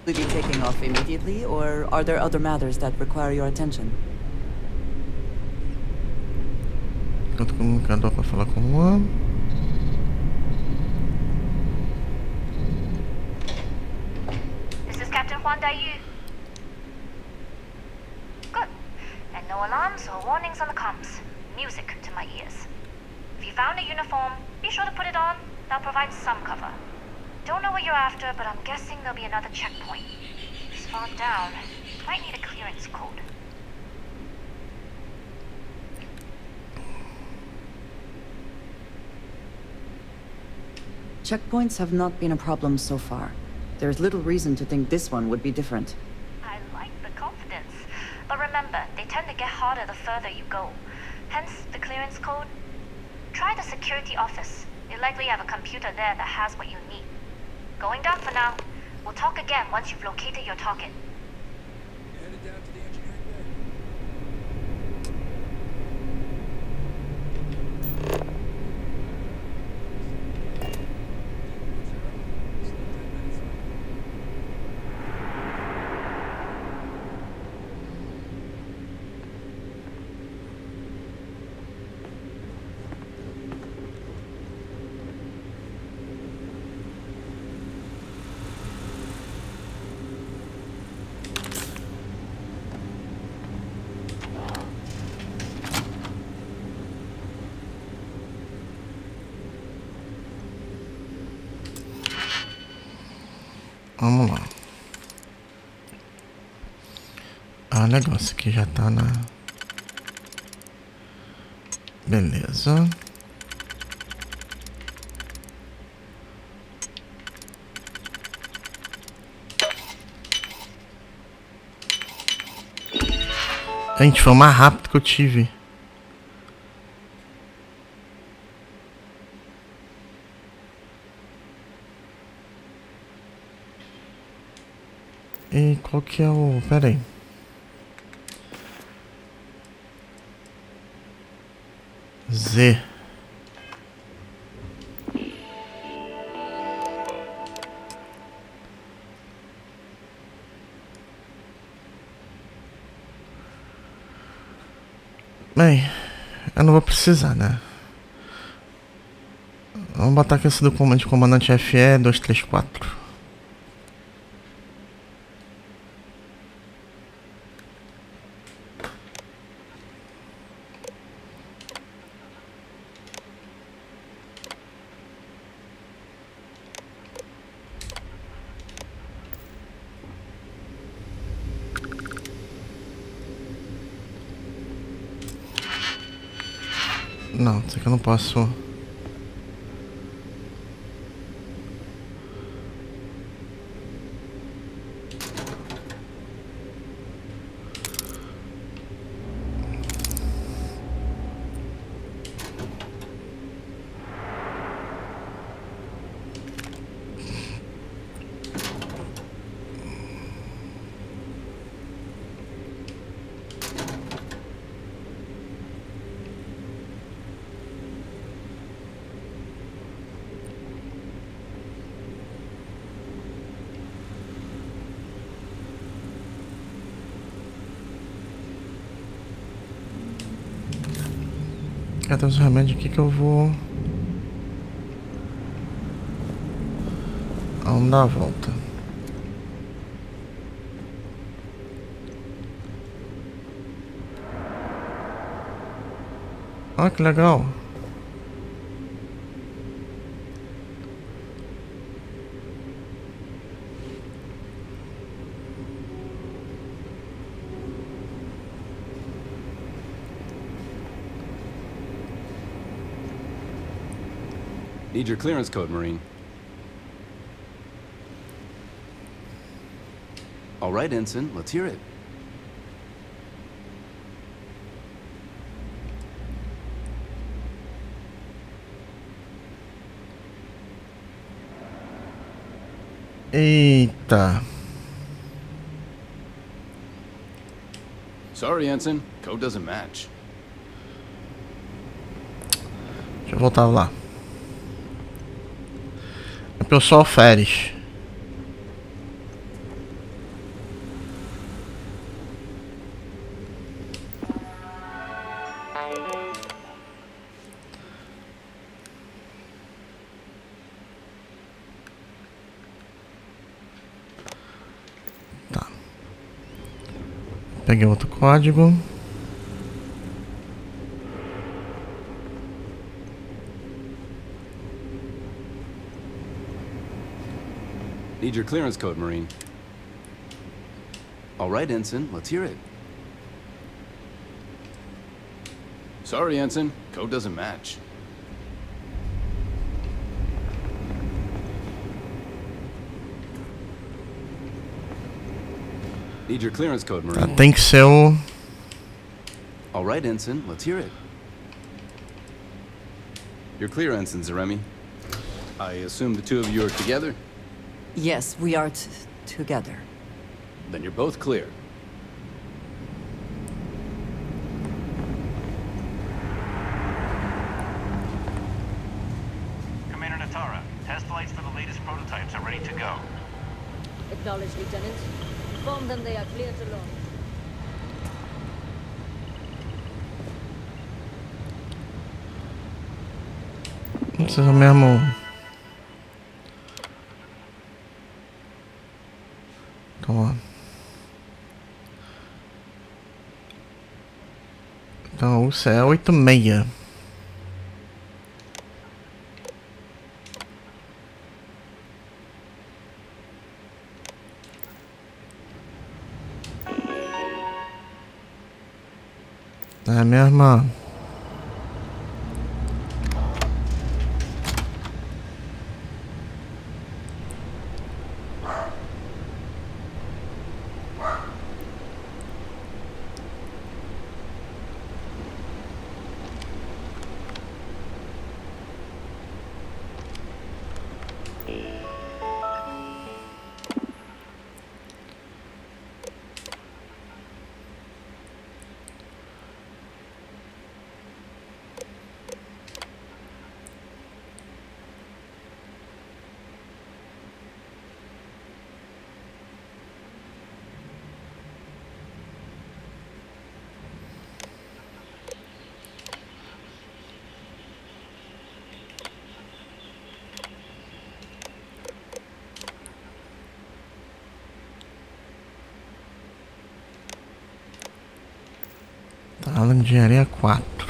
Speaker 2: Will you be taking off immediately, or are there other matters that require your attention?
Speaker 1: Enquanto comunicador para falar com o Juan.
Speaker 8: This is Captain Juan Dayu.
Speaker 4: found a uniform, be sure to put it on. That'll provide some cover. Don't know what you're after, but I'm guessing there'll be another checkpoint. It's far down. Might need a clearance code.
Speaker 2: Checkpoints have not been a problem so far. There's little reason to think this one would be different.
Speaker 4: I like the confidence. But remember, they tend to get harder the further you go. Hence, the clearance code. Try the security office. They likely have a computer there that has what you need. Going down for now. We'll talk again once you've located your target.
Speaker 11: Headed down to the engineering bay.
Speaker 1: Vamos lá. Ah, o negócio aqui já tá na... Beleza. Gente, foi o mais rápido que eu tive. E qual que é o... Pera aí. Z. Bem, eu não vou precisar, né? Vamos botar aqui esse documento de comandante FE 234. Não, isso aqui eu não posso. Cadê os remédios aqui que eu vou... Vamos dar a volta. Olha que legal.
Speaker 21: Need your clearance code, Marine. All right, Ensign, let's hear it.
Speaker 1: Eita.
Speaker 21: Sorry, Ensign. Code doesn't match.
Speaker 1: Deixa eu voltar lá. É pessoal Férias. Tá. Peguei outro código.
Speaker 21: Need your clearance code, Marine. All right, Ensign, let's hear it. Sorry, Ensign. Code doesn't match. Need your clearance code, Marine.
Speaker 1: Tem que ser o...
Speaker 21: All right, Ensign, let's hear it. You're clear, Ensign Zaremi. I assume the two of you are together?
Speaker 2: Yes, we are together.
Speaker 21: Then you're both clear.
Speaker 15: Commander Natara, test flights for the latest prototypes are ready to go.
Speaker 6: Acknowledged, Lieutenant. Inform them they are clear to launch.
Speaker 1: Não precisa mesmo... Então, ó. Então, o céu é 86. É a mesma... Aula de engenharia 4.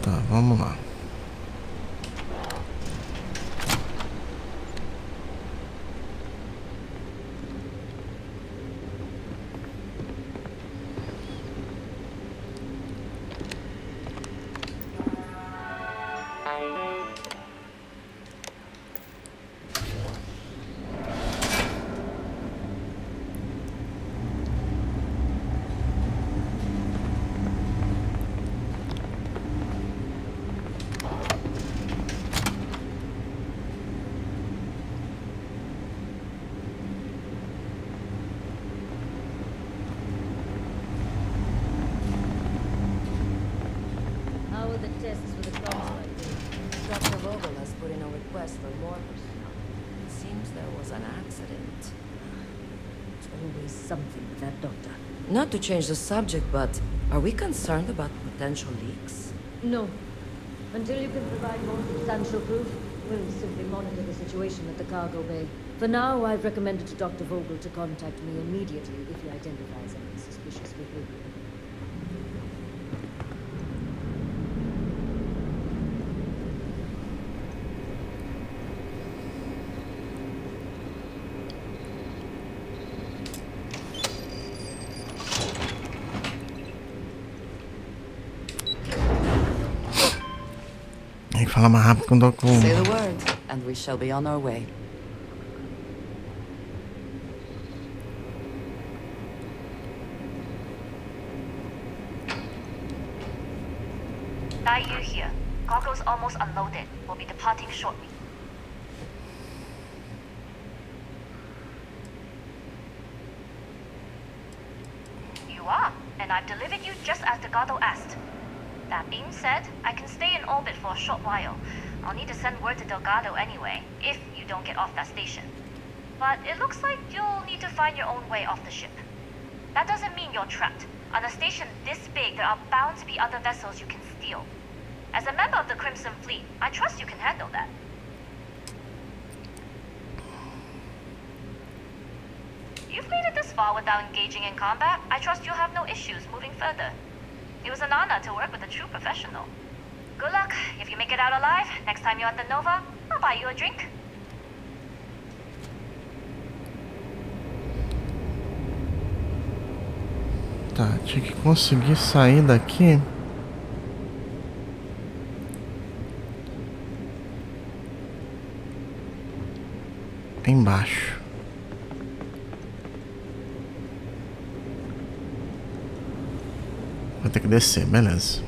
Speaker 1: Tá, vamos lá.
Speaker 17: Dr. Vogel has put in a request for more personnel. It seems there was an accident.
Speaker 6: It's always something with that doctor.
Speaker 17: Not to change the subject, but are we concerned about potential leaks?
Speaker 6: No. Until you can provide more substantial proof, we'll simply monitor the situation at the cargo bay. For now, I've recommended to Dr. Vogel to contact me immediately if he identifies any suspicious behavior.
Speaker 1: Tem que falar mais rápido que eu tô com...
Speaker 2: Say the word, and we shall be on our way.
Speaker 4: You here. Cargo's almost unloaded. We'll be departing shortly. You are, and I've delivered you just as the Gardo asked. That being said, I can stay in orbit for a short while. I'll need to send word to Delgado anyway, if you don't get off that station. But it looks like you'll need to find your own way off the ship. That doesn't mean you're trapped. On a station this big, there are bound to be other vessels you can steal. As a member of the Crimson Fleet, I trust you can handle that. You've made it this far without engaging in combat. I trust you'll have no issues moving further. It was an honor to work with a true professional. Good luck. If you make it out alive, next time you're at the Nova, I'll buy you a drink.
Speaker 1: Tá, tinha que conseguir sair daqui. Embaixo. Vou ter que descer, beleza.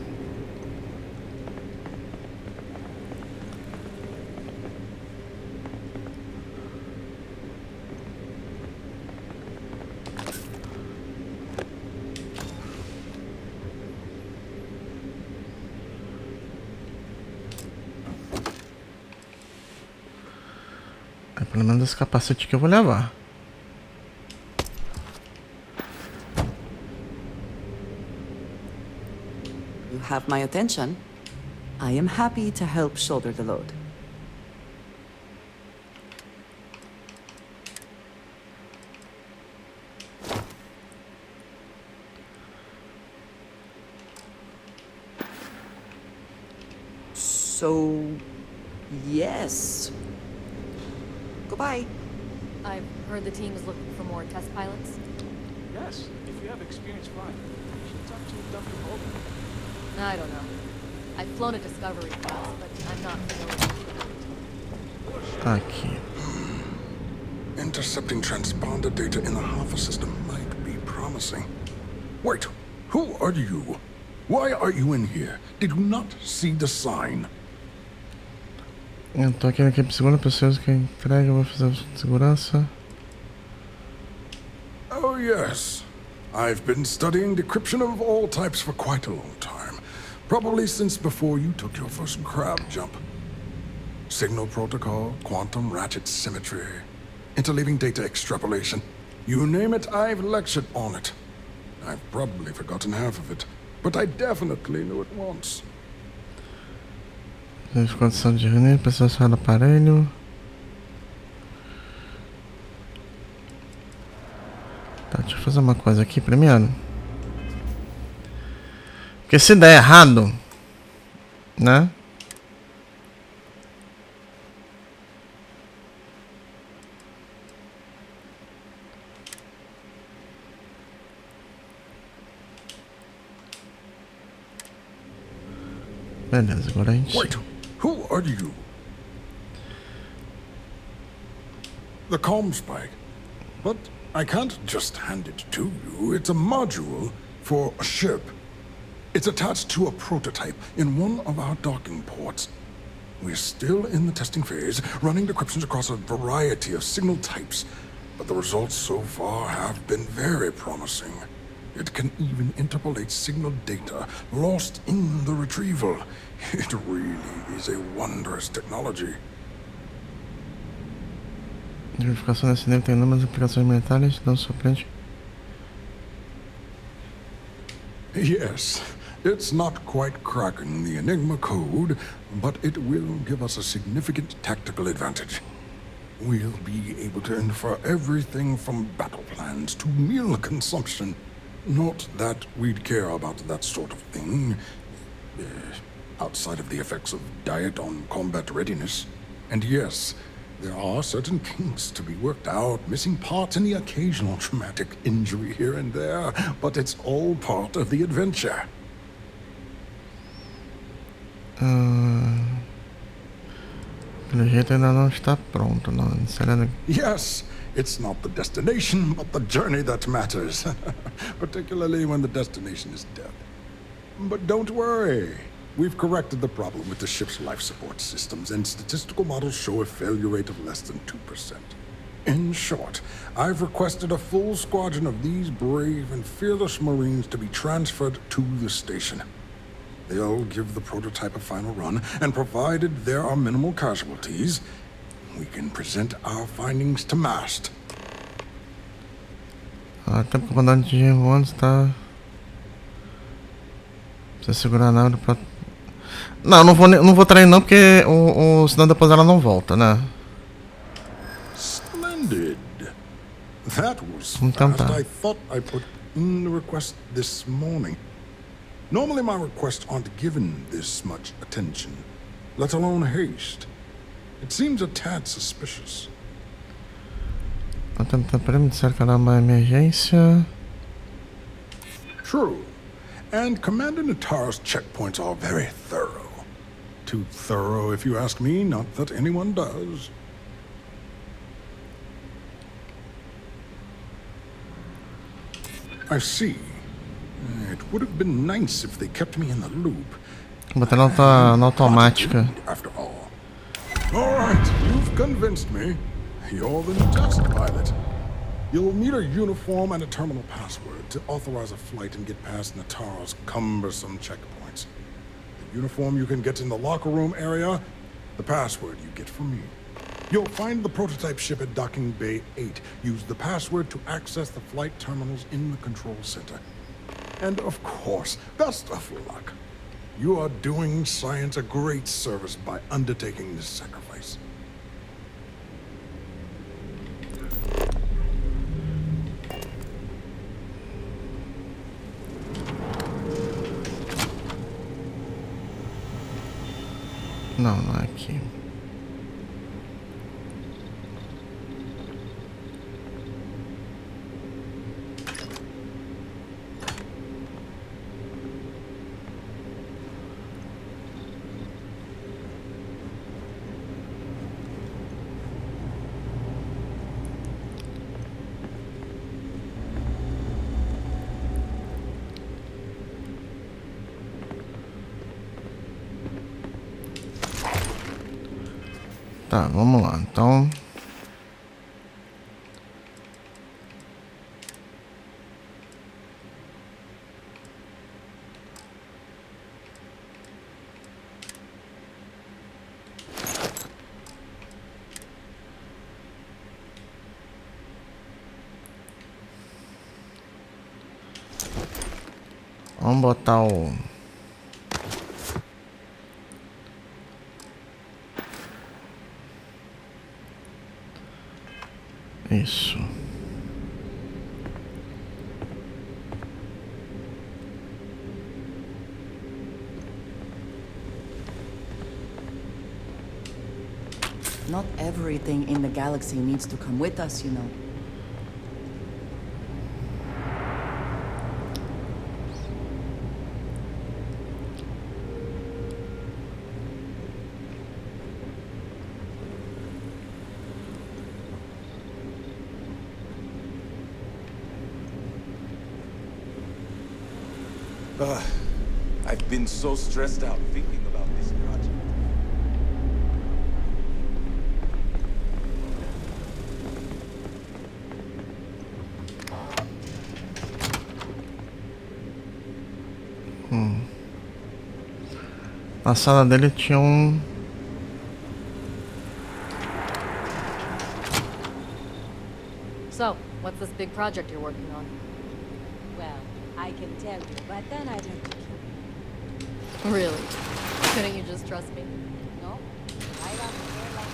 Speaker 1: É pelo menos esse capacete que eu vou levar.
Speaker 2: You have my attention. I am happy to help shoulder the load. So, yes. Goodbye.
Speaker 5: I've heard the team is looking for more test pilots.
Speaker 21: Yes, if you have experience flying, you should talk to Dr. Vogel.
Speaker 5: I don't know. I've flown a Discovery class, but I'm not familiar with it.
Speaker 1: Aqui.
Speaker 9: Intercepting transponder data in the Alpha system might be promising. Wait, who are you? Why are you in here? Did you not see the sign?
Speaker 1: Eu tô aqui na equipe segunda, pessoas que entrega, eu vou fazer segurança.
Speaker 9: Oh yes. I've been studying decryption of all types for quite a long time. Probably since before you took your first crab jump. Signal protocol, quantum ratchet symmetry, interleaving data extrapolation. You name it, I've lectured on it. I've probably forgotten half of it, but I definitely knew it once.
Speaker 1: Condição de reunir, pessoas fora do aparelho. Tá, deixa eu fazer uma coisa aqui primeiro. Porque se der errado, né? Beleza, agora a gente...
Speaker 9: Wait, who are you? The comm spike. But I can't just hand it to you. It's a module for a ship. It's attached to a prototype in one of our docking ports. We're still in the testing phase, running decryptions across a variety of signal types. But the results so far have been very promising. It can even interpolate signal data lost in the retrieval. It really is a wondrous technology.
Speaker 1: Verificação desse nível tem inúmeras aplicações militares, não surpreende.
Speaker 9: Yes, it's not quite cracking the Enigma code, but it will give us a significant tactical advantage. We'll be able to infer everything from battle plans to meal consumption. Not that we'd care about that sort of thing, outside of the effects of diet on combat readiness. And yes, there are certain kinks to be worked out, missing parts and the occasional traumatic injury here and there, but it's all part of the adventure.
Speaker 1: Pelo jeito ainda não está pronto, não. Será?
Speaker 9: Yes, it's not the destination, but the journey that matters. Particularly when the destination is death. But don't worry. We've corrected the problem with the ship's life support systems, and statistical models show a failure rate of less than 2%. In short, I've requested a full squadron of these brave and fearless Marines to be transferred to the station. They'll give the prototype a final run, and provided there are minimal casualties, we can present our findings to MAST.
Speaker 1: Até porque o comandante de voos tá... Precisa segurar a nave pra... Não, não vou trair não, porque senão depois ela não volta, né?
Speaker 9: Splendid. That was
Speaker 1: Então
Speaker 9: fast.
Speaker 1: tá.
Speaker 9: I thought I put in the request this morning. Normally my requests aren't given this much attention, let alone haste. It seems a tad suspicious.
Speaker 1: Tô tentando para me disser que era uma emergência.
Speaker 9: True. And Commander Natara's checkpoints are very thorough. Too thorough, if you ask me, not that anyone does. I see. It would have been nice if they kept me in the loop.
Speaker 1: Botar na automática.
Speaker 9: After all. All right, you've convinced me. You're the new test pilot. You'll need a uniform and a terminal password to authorize a flight and get past Natara's cumbersome checkpoints. The uniform you can get in the locker room area, the password you get from me. You'll find the prototype ship at Docking Bay 8. Use the password to access the flight terminals in the control center. And of course, best of luck. You are doing science a great service by undertaking this sacrifice.
Speaker 1: Não, não é aqui. Tá, vamos lá, então... Vamos botar o... Isso.
Speaker 2: Not everything in the galaxy needs to come with us, you know.
Speaker 7: I've been so stressed out thinking about this project.
Speaker 1: Na sala dele tinha um...
Speaker 5: So, what's this big project you're working on?
Speaker 6: Well, I can tell you, but then I'd have to kill you.
Speaker 5: Really? Couldn't you just trust me?
Speaker 6: No? I run the airline.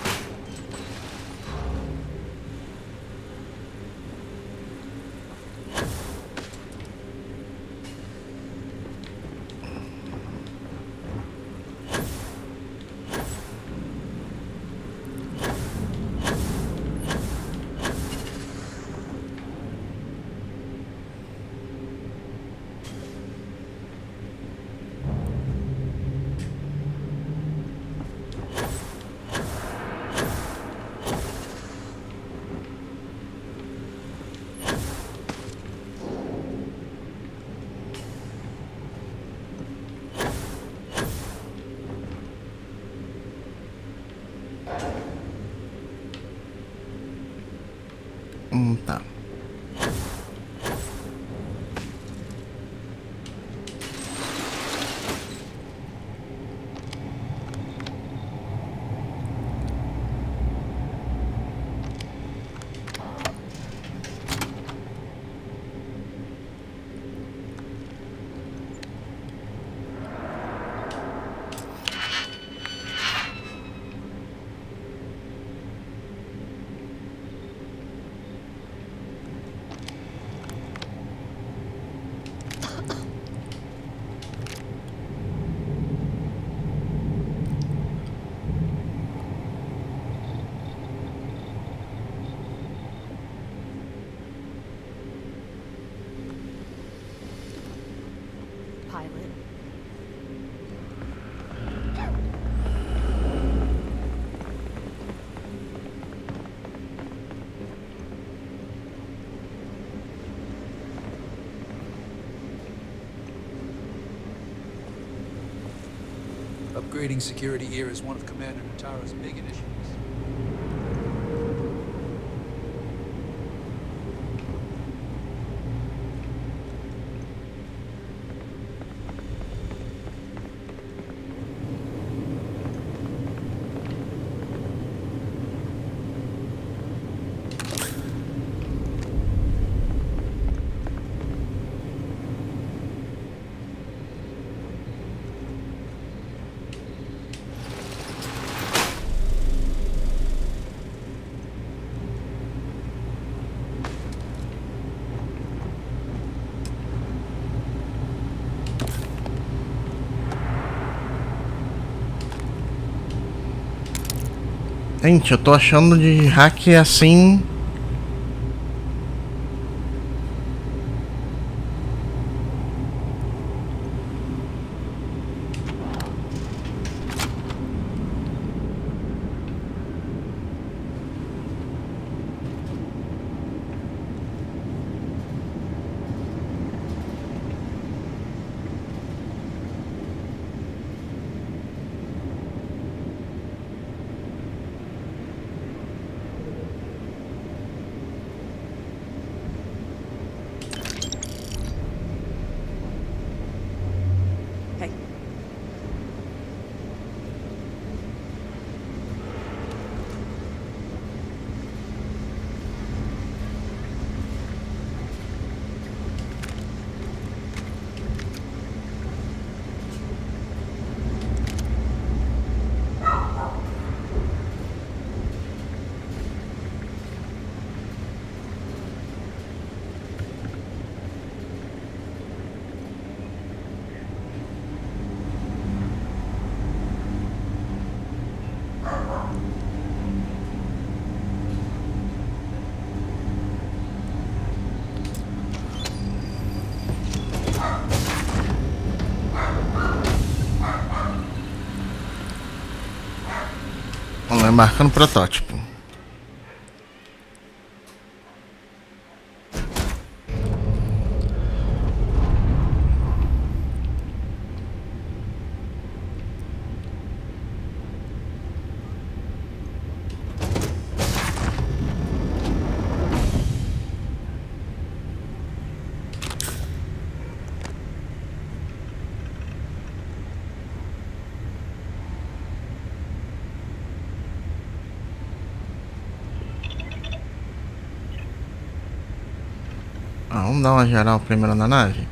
Speaker 6: pilot.
Speaker 22: Upgrading security here is one of Commander Natara's big initiatives.
Speaker 1: Gente, eu tô achando de hack assim. Vamos lá, embarcando o protótipo. Vamos dar uma geral primeiro na nave.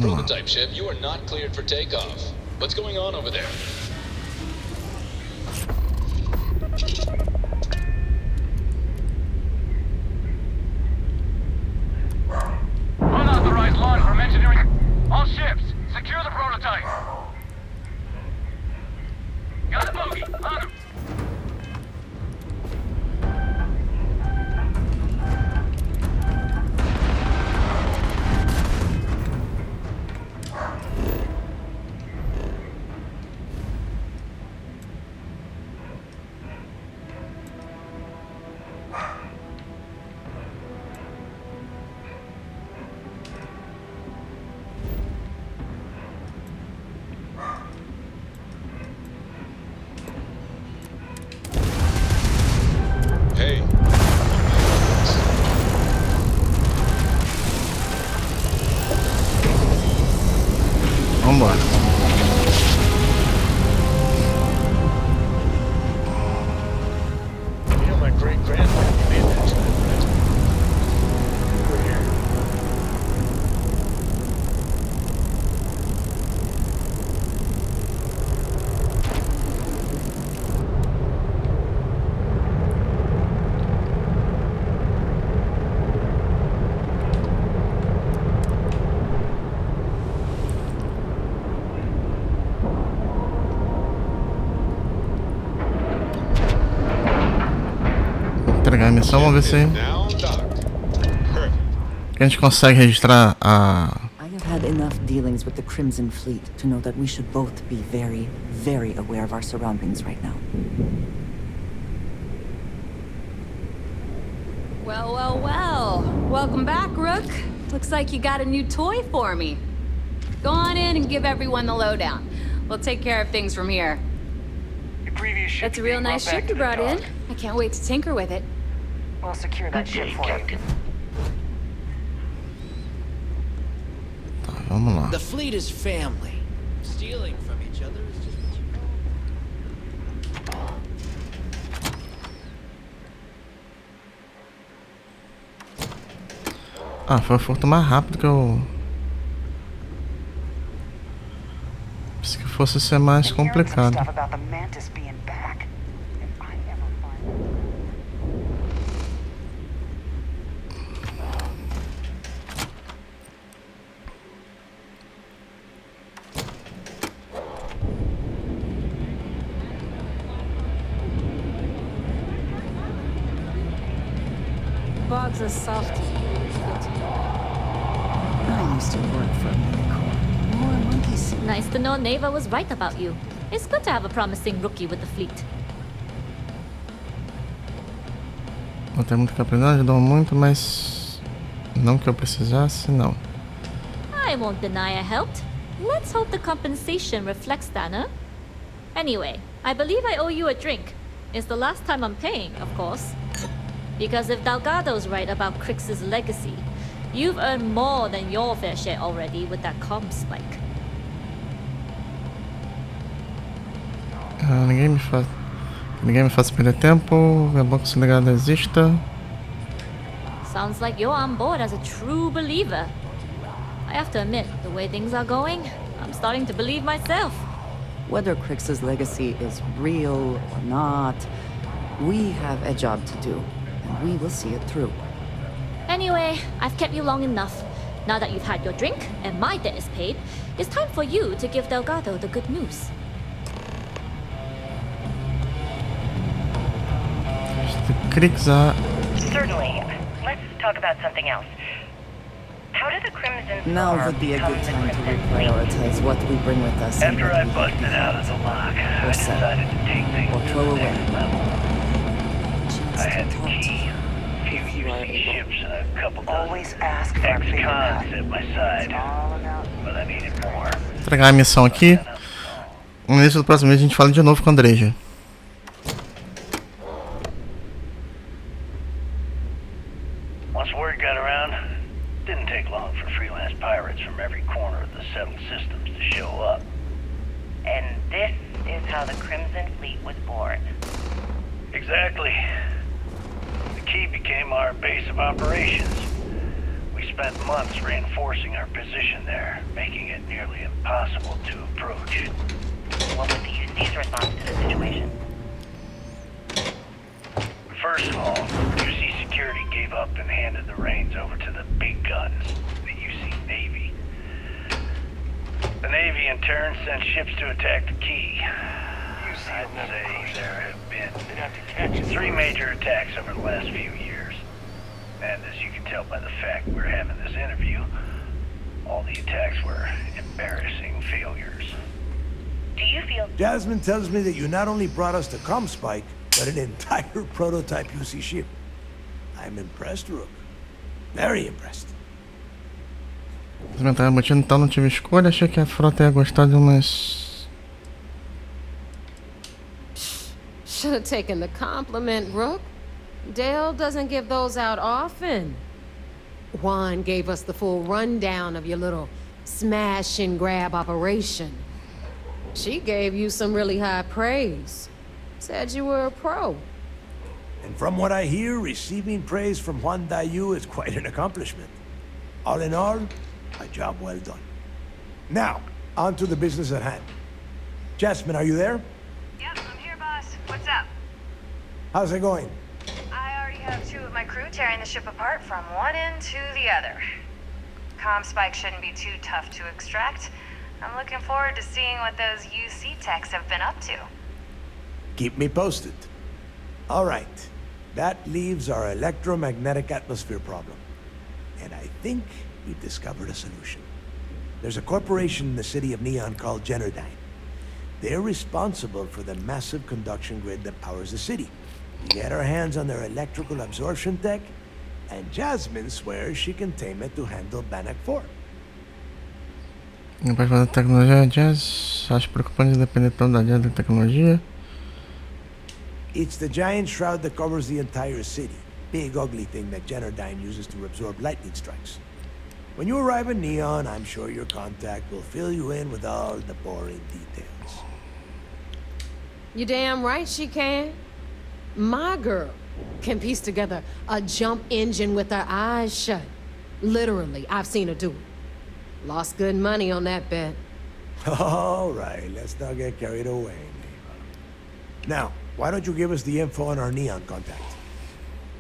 Speaker 19: Prototype ship, you are not cleared for takeoff. What's going on over there?
Speaker 3: Unauthorized launch from engineering. All ships, secure the prototype. Got a bogey. On him.
Speaker 1: embora. Entregar a missão, vamos ver se a gente consegue registrar a...
Speaker 2: I have had enough dealings with the Crimson Fleet to know that we should both be very, very aware of our surroundings right now.
Speaker 5: Well, well, well. Welcome back, Rook. Looks like you got a new toy for me. Go on in and give everyone the lowdown. We'll take care of things from here. That's a real nice ship you brought in. I can't wait to tinker with it.
Speaker 3: We'll secure that ship for you.
Speaker 1: Tá, vamos lá.
Speaker 20: The fleet is family. Stealing from each other is just what you call.
Speaker 1: Ah, foi o furto mais rápido que eu... Pensei que fosse ser mais complicado.
Speaker 5: Bugs are soft.
Speaker 2: I used to work for a unicorn. More monkeys.
Speaker 14: Nice to know Neva was right about you. It's good to have a promising rookie with the fleet.
Speaker 1: Não tem muito que aprender, ajudou muito, mas não que eu precisasse, não.
Speaker 14: I won't deny I helped. Let's hope the compensation reflects that, huh? Anyway, I believe I owe you a drink. It's the last time I'm paying, of course. Because if Delgado's right about Crix's legacy, you've earned more than your fair share already with that comp spike.
Speaker 1: Ninguém me faz perder tempo. É bom que esse legado exista.
Speaker 14: Sounds like you're on board as a true believer. I have to admit, the way things are going, I'm starting to believe myself.
Speaker 2: Whether Crix's legacy is real or not, we have a job to do, and we will see it through.
Speaker 14: Anyway, I've kept you long enough. Now that you've had your drink and my debt is paid, it's time for you to give Delgado the good news.
Speaker 10: Certainly. Let's talk about something else. How did the Crimson
Speaker 2: Now would be a good time to reprioritize what we bring with us.
Speaker 10: After I busted out of the lock, I decided to take things to the next level. I had the key, a few UC ships, and a couple
Speaker 3: Always ask for
Speaker 10: ex-cons at my side, but I needed more.
Speaker 1: Entregar a missão aqui. No início do próximo vídeo a gente fala de novo com a Andreja.
Speaker 10: Once word got around, it didn't take long for freelance pirates from every corner of the settled systems to show up.
Speaker 3: And this is how the Crimson Fleet was born.
Speaker 10: Exactly. The key became our base of operations. We spent months reinforcing our position there, making it nearly impossible to approach.
Speaker 3: What was the UC's response to the situation?
Speaker 10: First of all, UC Security gave up and handed the reins over to the big guns, the UC Navy. The Navy, in turn, sent ships to attack the key. I'd say there have been 3 major attacks over the last few years. And as you can tell by the fact we're having this interview, all the attacks were embarrassing failures.
Speaker 3: Do you feel...
Speaker 12: Jasmine tells me that you not only brought us the ComSpike, but an entire prototype UC ship. I'm impressed, Rook. Very impressed.
Speaker 1: Tava botando, então não tive escolha. Achei que a frota ia gostar de umas...
Speaker 23: Should have taken the compliment, Rook. Dale doesn't give those out often. Juan gave us the full rundown of your little smash and grab operation. She gave you some really high praise. Said you were a pro.
Speaker 12: And from what I hear, receiving praise from Juan Dayu is quite an accomplishment. All in all, a job well done. Now, on to the business at hand. Jasmine, are you there?
Speaker 3: Yep, I'm here, boss. What's up?
Speaker 12: How's it going?
Speaker 3: I already have 2 of my crew tearing the ship apart from one end to the other. Comm spike shouldn't be too tough to extract. I'm looking forward to seeing what those UC techs have been up to.
Speaker 12: Keep me posted. All right. That leaves our electromagnetic atmosphere problem. And I think we've discovered a solution. There's a corporation in the city of Neon called Generdyne. They're responsible for the massive conduction grid that powers the city. We get our hands on their electrical absorption tech, and Jasmine swears she can tame it to handle Bannock 4.
Speaker 1: Não pode fazer tecnologia jazz. Acho preocupante depender tanto da tecnologia.
Speaker 12: It's the giant shroud that covers the entire city. Big ugly thing that Generdyne uses to absorb lightning strikes. When you arrive in Neon, I'm sure your contact will fill you in with all the boring details.
Speaker 23: You damn right she can. My girl can piece together a jump engine with her eyes shut. Literally, I've seen her do it. Lost good money on that bet.
Speaker 12: All right, let's not get carried away, Neva. Now, why don't you give us the info on our Neon contact?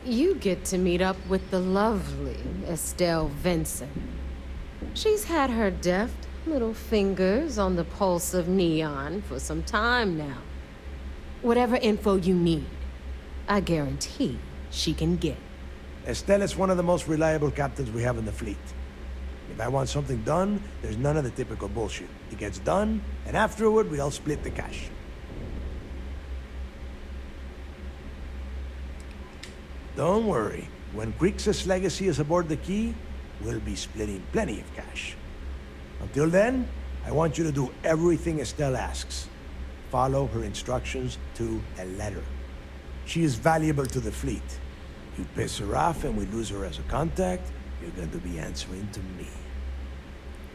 Speaker 23: You get to meet up with the lovely Estelle Vincent. She's had her deft little fingers on the pulse of Neon for some time now. Whatever info you need, I guarantee she can get.
Speaker 12: Estelle is one of the most reliable captains we have in the fleet. If I want something done, there's none of the typical bullshit. It gets done, and afterward, we all split the cash. Don't worry. When Grixis' legacy is aboard the Key, we'll be splitting plenty of cash. Until then, I want you to do everything Estelle asks. Follow her instructions to a letter. She is valuable to the fleet. You piss her off and we lose her as a contact, you're going to be answering to me.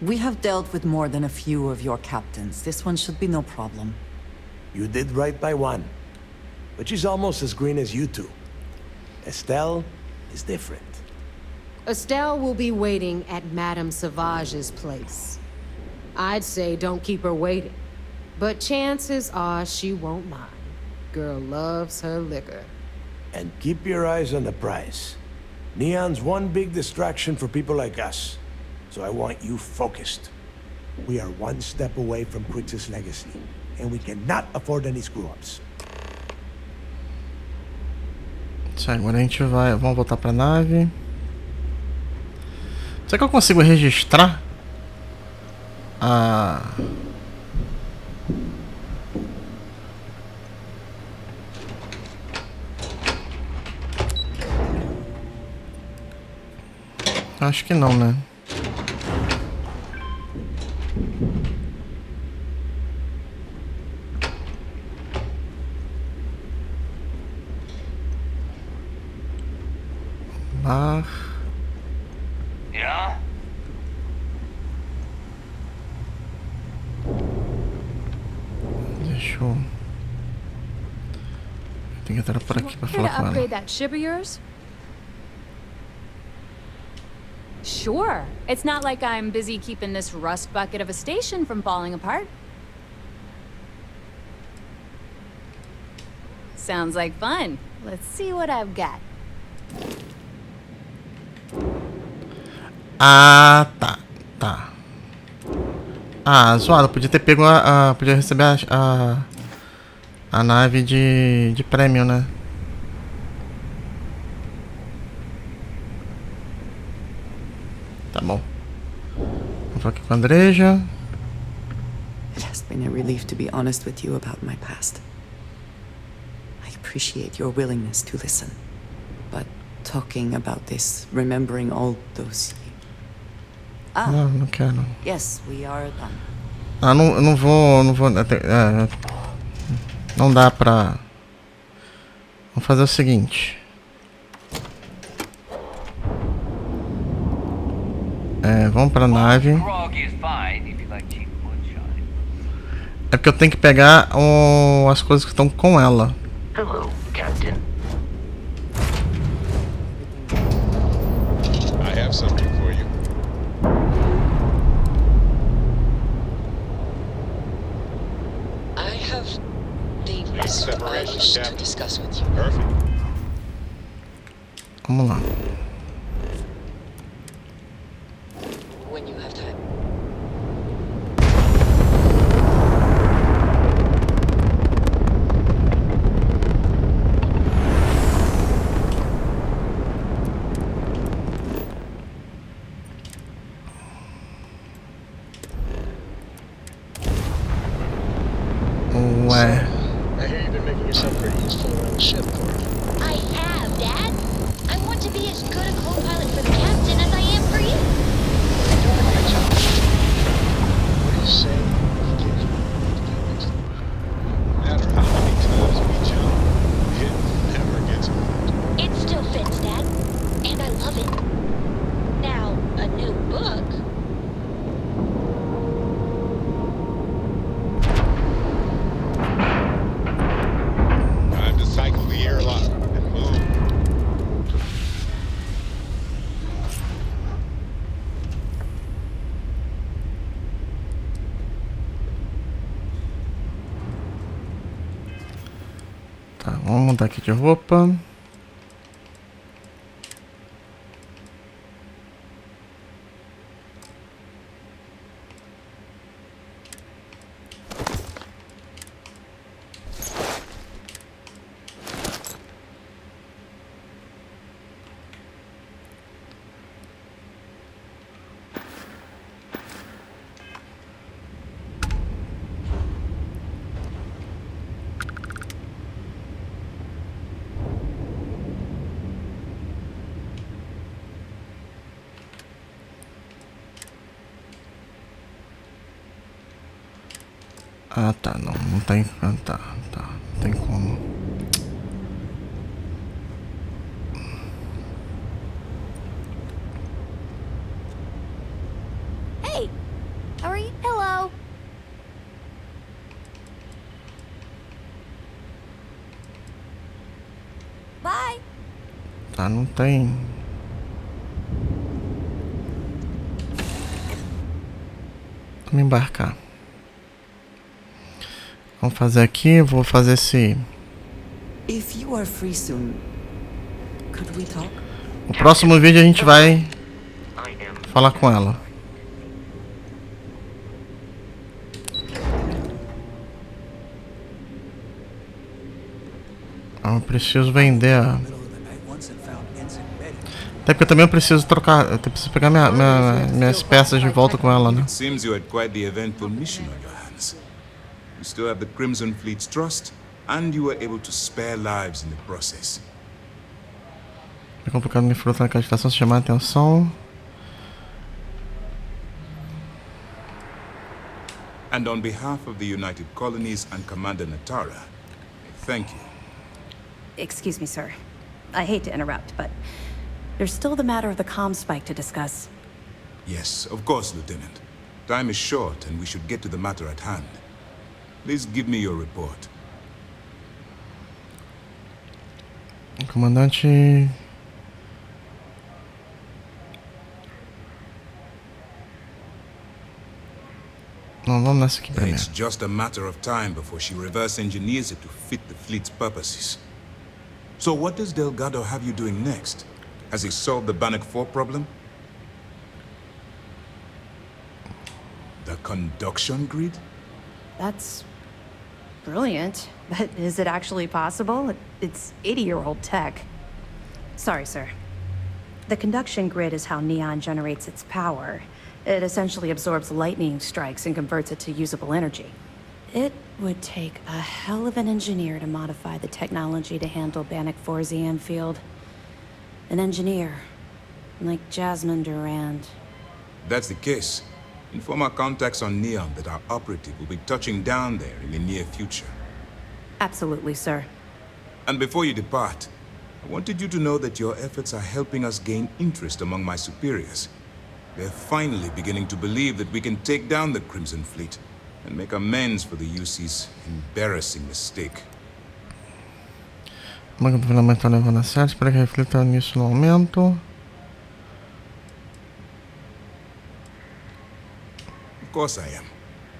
Speaker 2: We have dealt with more than a few of your captains. This one should be no problem.
Speaker 12: You did right by one. But she's almost as green as you two. Estelle is different.
Speaker 23: Estelle will be waiting at Madame Sauvage's place. I'd say don't keep her waiting. But chances are she won't mind. Girl loves her liquor.
Speaker 12: And keep your eyes on the prize. Neon's one big distraction for people like us. So I want you focused. We are one step away from Grixis' legacy. And we cannot afford any screw-ups.
Speaker 1: Isso aí, agora a gente vai. Vamos voltar pra nave. Será que eu consigo registrar a. Acho que não, né?
Speaker 15: Yeah?
Speaker 1: Deixa eu... Tem que entrar por aqui pra
Speaker 5: Care
Speaker 1: falar
Speaker 5: to
Speaker 1: com ela.
Speaker 5: upgrade that ship of yours? Sure. It's not like I'm busy keeping this rust bucket of a station from falling apart. Sounds like fun. Let's see what I've got.
Speaker 1: Ah, tá. Tá. Ah, zoado. Podia ter pego podia receber a nave de prêmio, né? Tá bom. Vou falar aqui com a Andreja.
Speaker 2: It has been a relief to be honest with you about my past. I appreciate your willingness to listen. But talking about this, remembering all those...
Speaker 1: Não, não quero.
Speaker 2: Yes, we are done.
Speaker 1: Ah, não vou... Não dá pra... Vamos fazer o seguinte. Vamos pra nave.
Speaker 15: Grog is
Speaker 1: É porque eu tenho que pegar as coisas que estão com ela.
Speaker 19: Hello, Captain. I have something for you.
Speaker 13: I have things I wish to discuss with you.
Speaker 19: Perfect.
Speaker 1: Vamos lá.
Speaker 13: When you have time.
Speaker 1: Ué.
Speaker 19: I hear you've been making yourself pretty useful around the ship, Corp.
Speaker 8: I have, Dad. I want to be as good a co-pilot for the captain as I am for you.
Speaker 19: You're doing a great job. What do you say we give you? No matter how many times we jump, it never gets old.
Speaker 8: It still fits, Dad. And I love it. Now, a new book.
Speaker 19: Time to cycle the airlock and move.
Speaker 1: Tá, vamos mudar aqui de roupa. Ah, tá, não tem. Ah, tá, não tem como.
Speaker 14: Hey! How are you? Hello! Bye!
Speaker 1: Tá, não tem. Vamos embarcar. Vamos fazer aqui, vou fazer esse.
Speaker 2: If you are free soon, could we talk?
Speaker 1: O próximo vídeo a gente vai falar com ela. Eu preciso vender a... Até porque eu também preciso trocar, eu preciso pegar minhas peças de volta com ela, né?
Speaker 7: It seems you had quite the eventful mission on your hands. You still have the Crimson Fleet's trust, and you were able to spare lives in the process.
Speaker 1: É complicado me frutar naquela estação, se chamar a atenção.
Speaker 7: And on behalf of the United Colonies and Commander Natara, I thank you.
Speaker 16: Excuse me, sir. I hate to interrupt, but there's still the matter of the comm spike to discuss.
Speaker 7: Yes, of course, Lieutenant. Time is short, and we should get to the matter at hand. Please give me your report.
Speaker 1: Comandante... Não, vamos nessa aqui primeiro.
Speaker 7: It's just a matter of time before she reverse engineers it to fit the fleet's purposes. So what does Delgado have you doing next? Has he solved the Bannock 4 problem? The conduction grid?
Speaker 16: That's brilliant, but is it actually possible? It's 80-year-old tech. Sorry, sir. The conduction grid is how Neon generates its power. It essentially absorbs lightning strikes and converts it to usable energy. It would take a hell of an engineer to modify the technology to handle Bannock 4's EM field. An engineer, like Jasmine Durand.
Speaker 7: That's the case. Inform our contacts on Neon that our operative will be touching down there in the near future.
Speaker 16: Absolutely, sir.
Speaker 7: And before you depart, I wanted you to know that your efforts are helping us gain interest among my superiors. They're finally beginning to believe that we can take down the Crimson Fleet, and make amends for the UC's embarrassing mistake.
Speaker 1: O banco do filamento está levando a sério, espero que reflita nisso no aumento.
Speaker 7: Of course I am,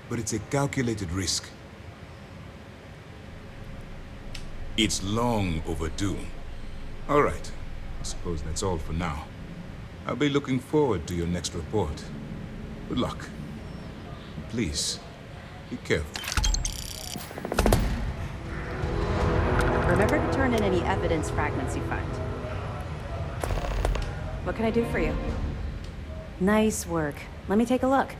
Speaker 7: but it's a calculated risk. It's long overdue. All right, I suppose that's all for now. I'll be looking forward to your next report. Good luck. Please, be careful.
Speaker 16: Remember to turn in any evidence fragments you find. What can I do for you? Nice work. Let me take a look.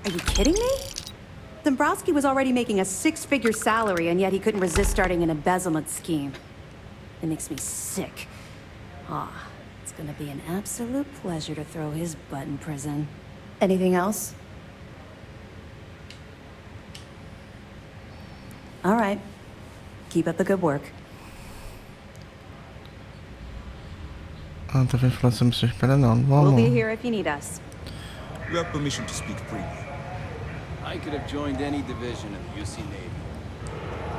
Speaker 16: Are you kidding me? Dombrowski was already making a six-figure salary, and yet he couldn't resist starting an embezzlement scheme. It makes me sick. Ah, it's gonna be an absolute pleasure to throw his butt in prison. Anything else? All right. Keep up the good work.
Speaker 1: Ah, tá falando sobre sua espera não.
Speaker 16: We'll be
Speaker 1: Vamos.
Speaker 16: here if you need us.
Speaker 7: You have permission to speak freely.
Speaker 21: I could have joined any division of the UC Navy.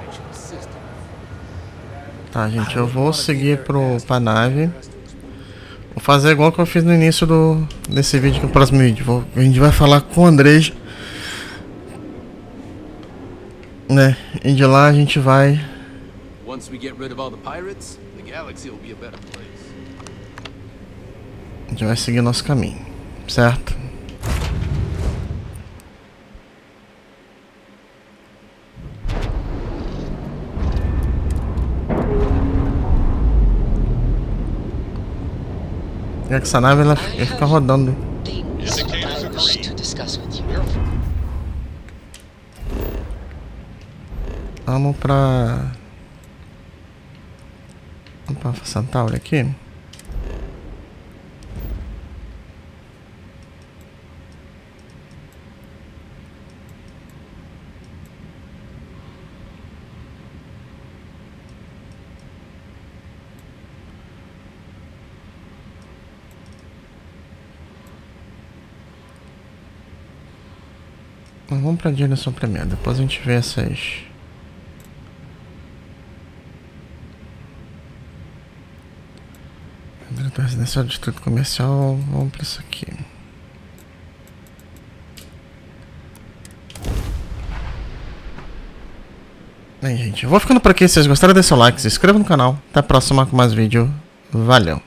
Speaker 21: I chose System.
Speaker 1: Tá, gente, eu vou seguir pra nave. Vou fazer igual que eu fiz no início desse vídeo, que é o próximo vídeo. A gente vai falar com o Andrés, né? E de lá a gente vai.
Speaker 21: Once we get rid of all the pirates, the galaxy will be a better place.
Speaker 1: A gente vai seguir nosso caminho, certo? É que essa nave ela fica rodando. Vamos pra Centauri aqui. Vamos pra direção primeiro, depois a gente vê essas. Diretor residencial, distrito comercial, vamos pra isso aqui. Bem, gente, eu vou ficando por aqui. Se vocês gostaram, deixe seu like, se inscreva no canal. Até a próxima com mais vídeo. Valeu!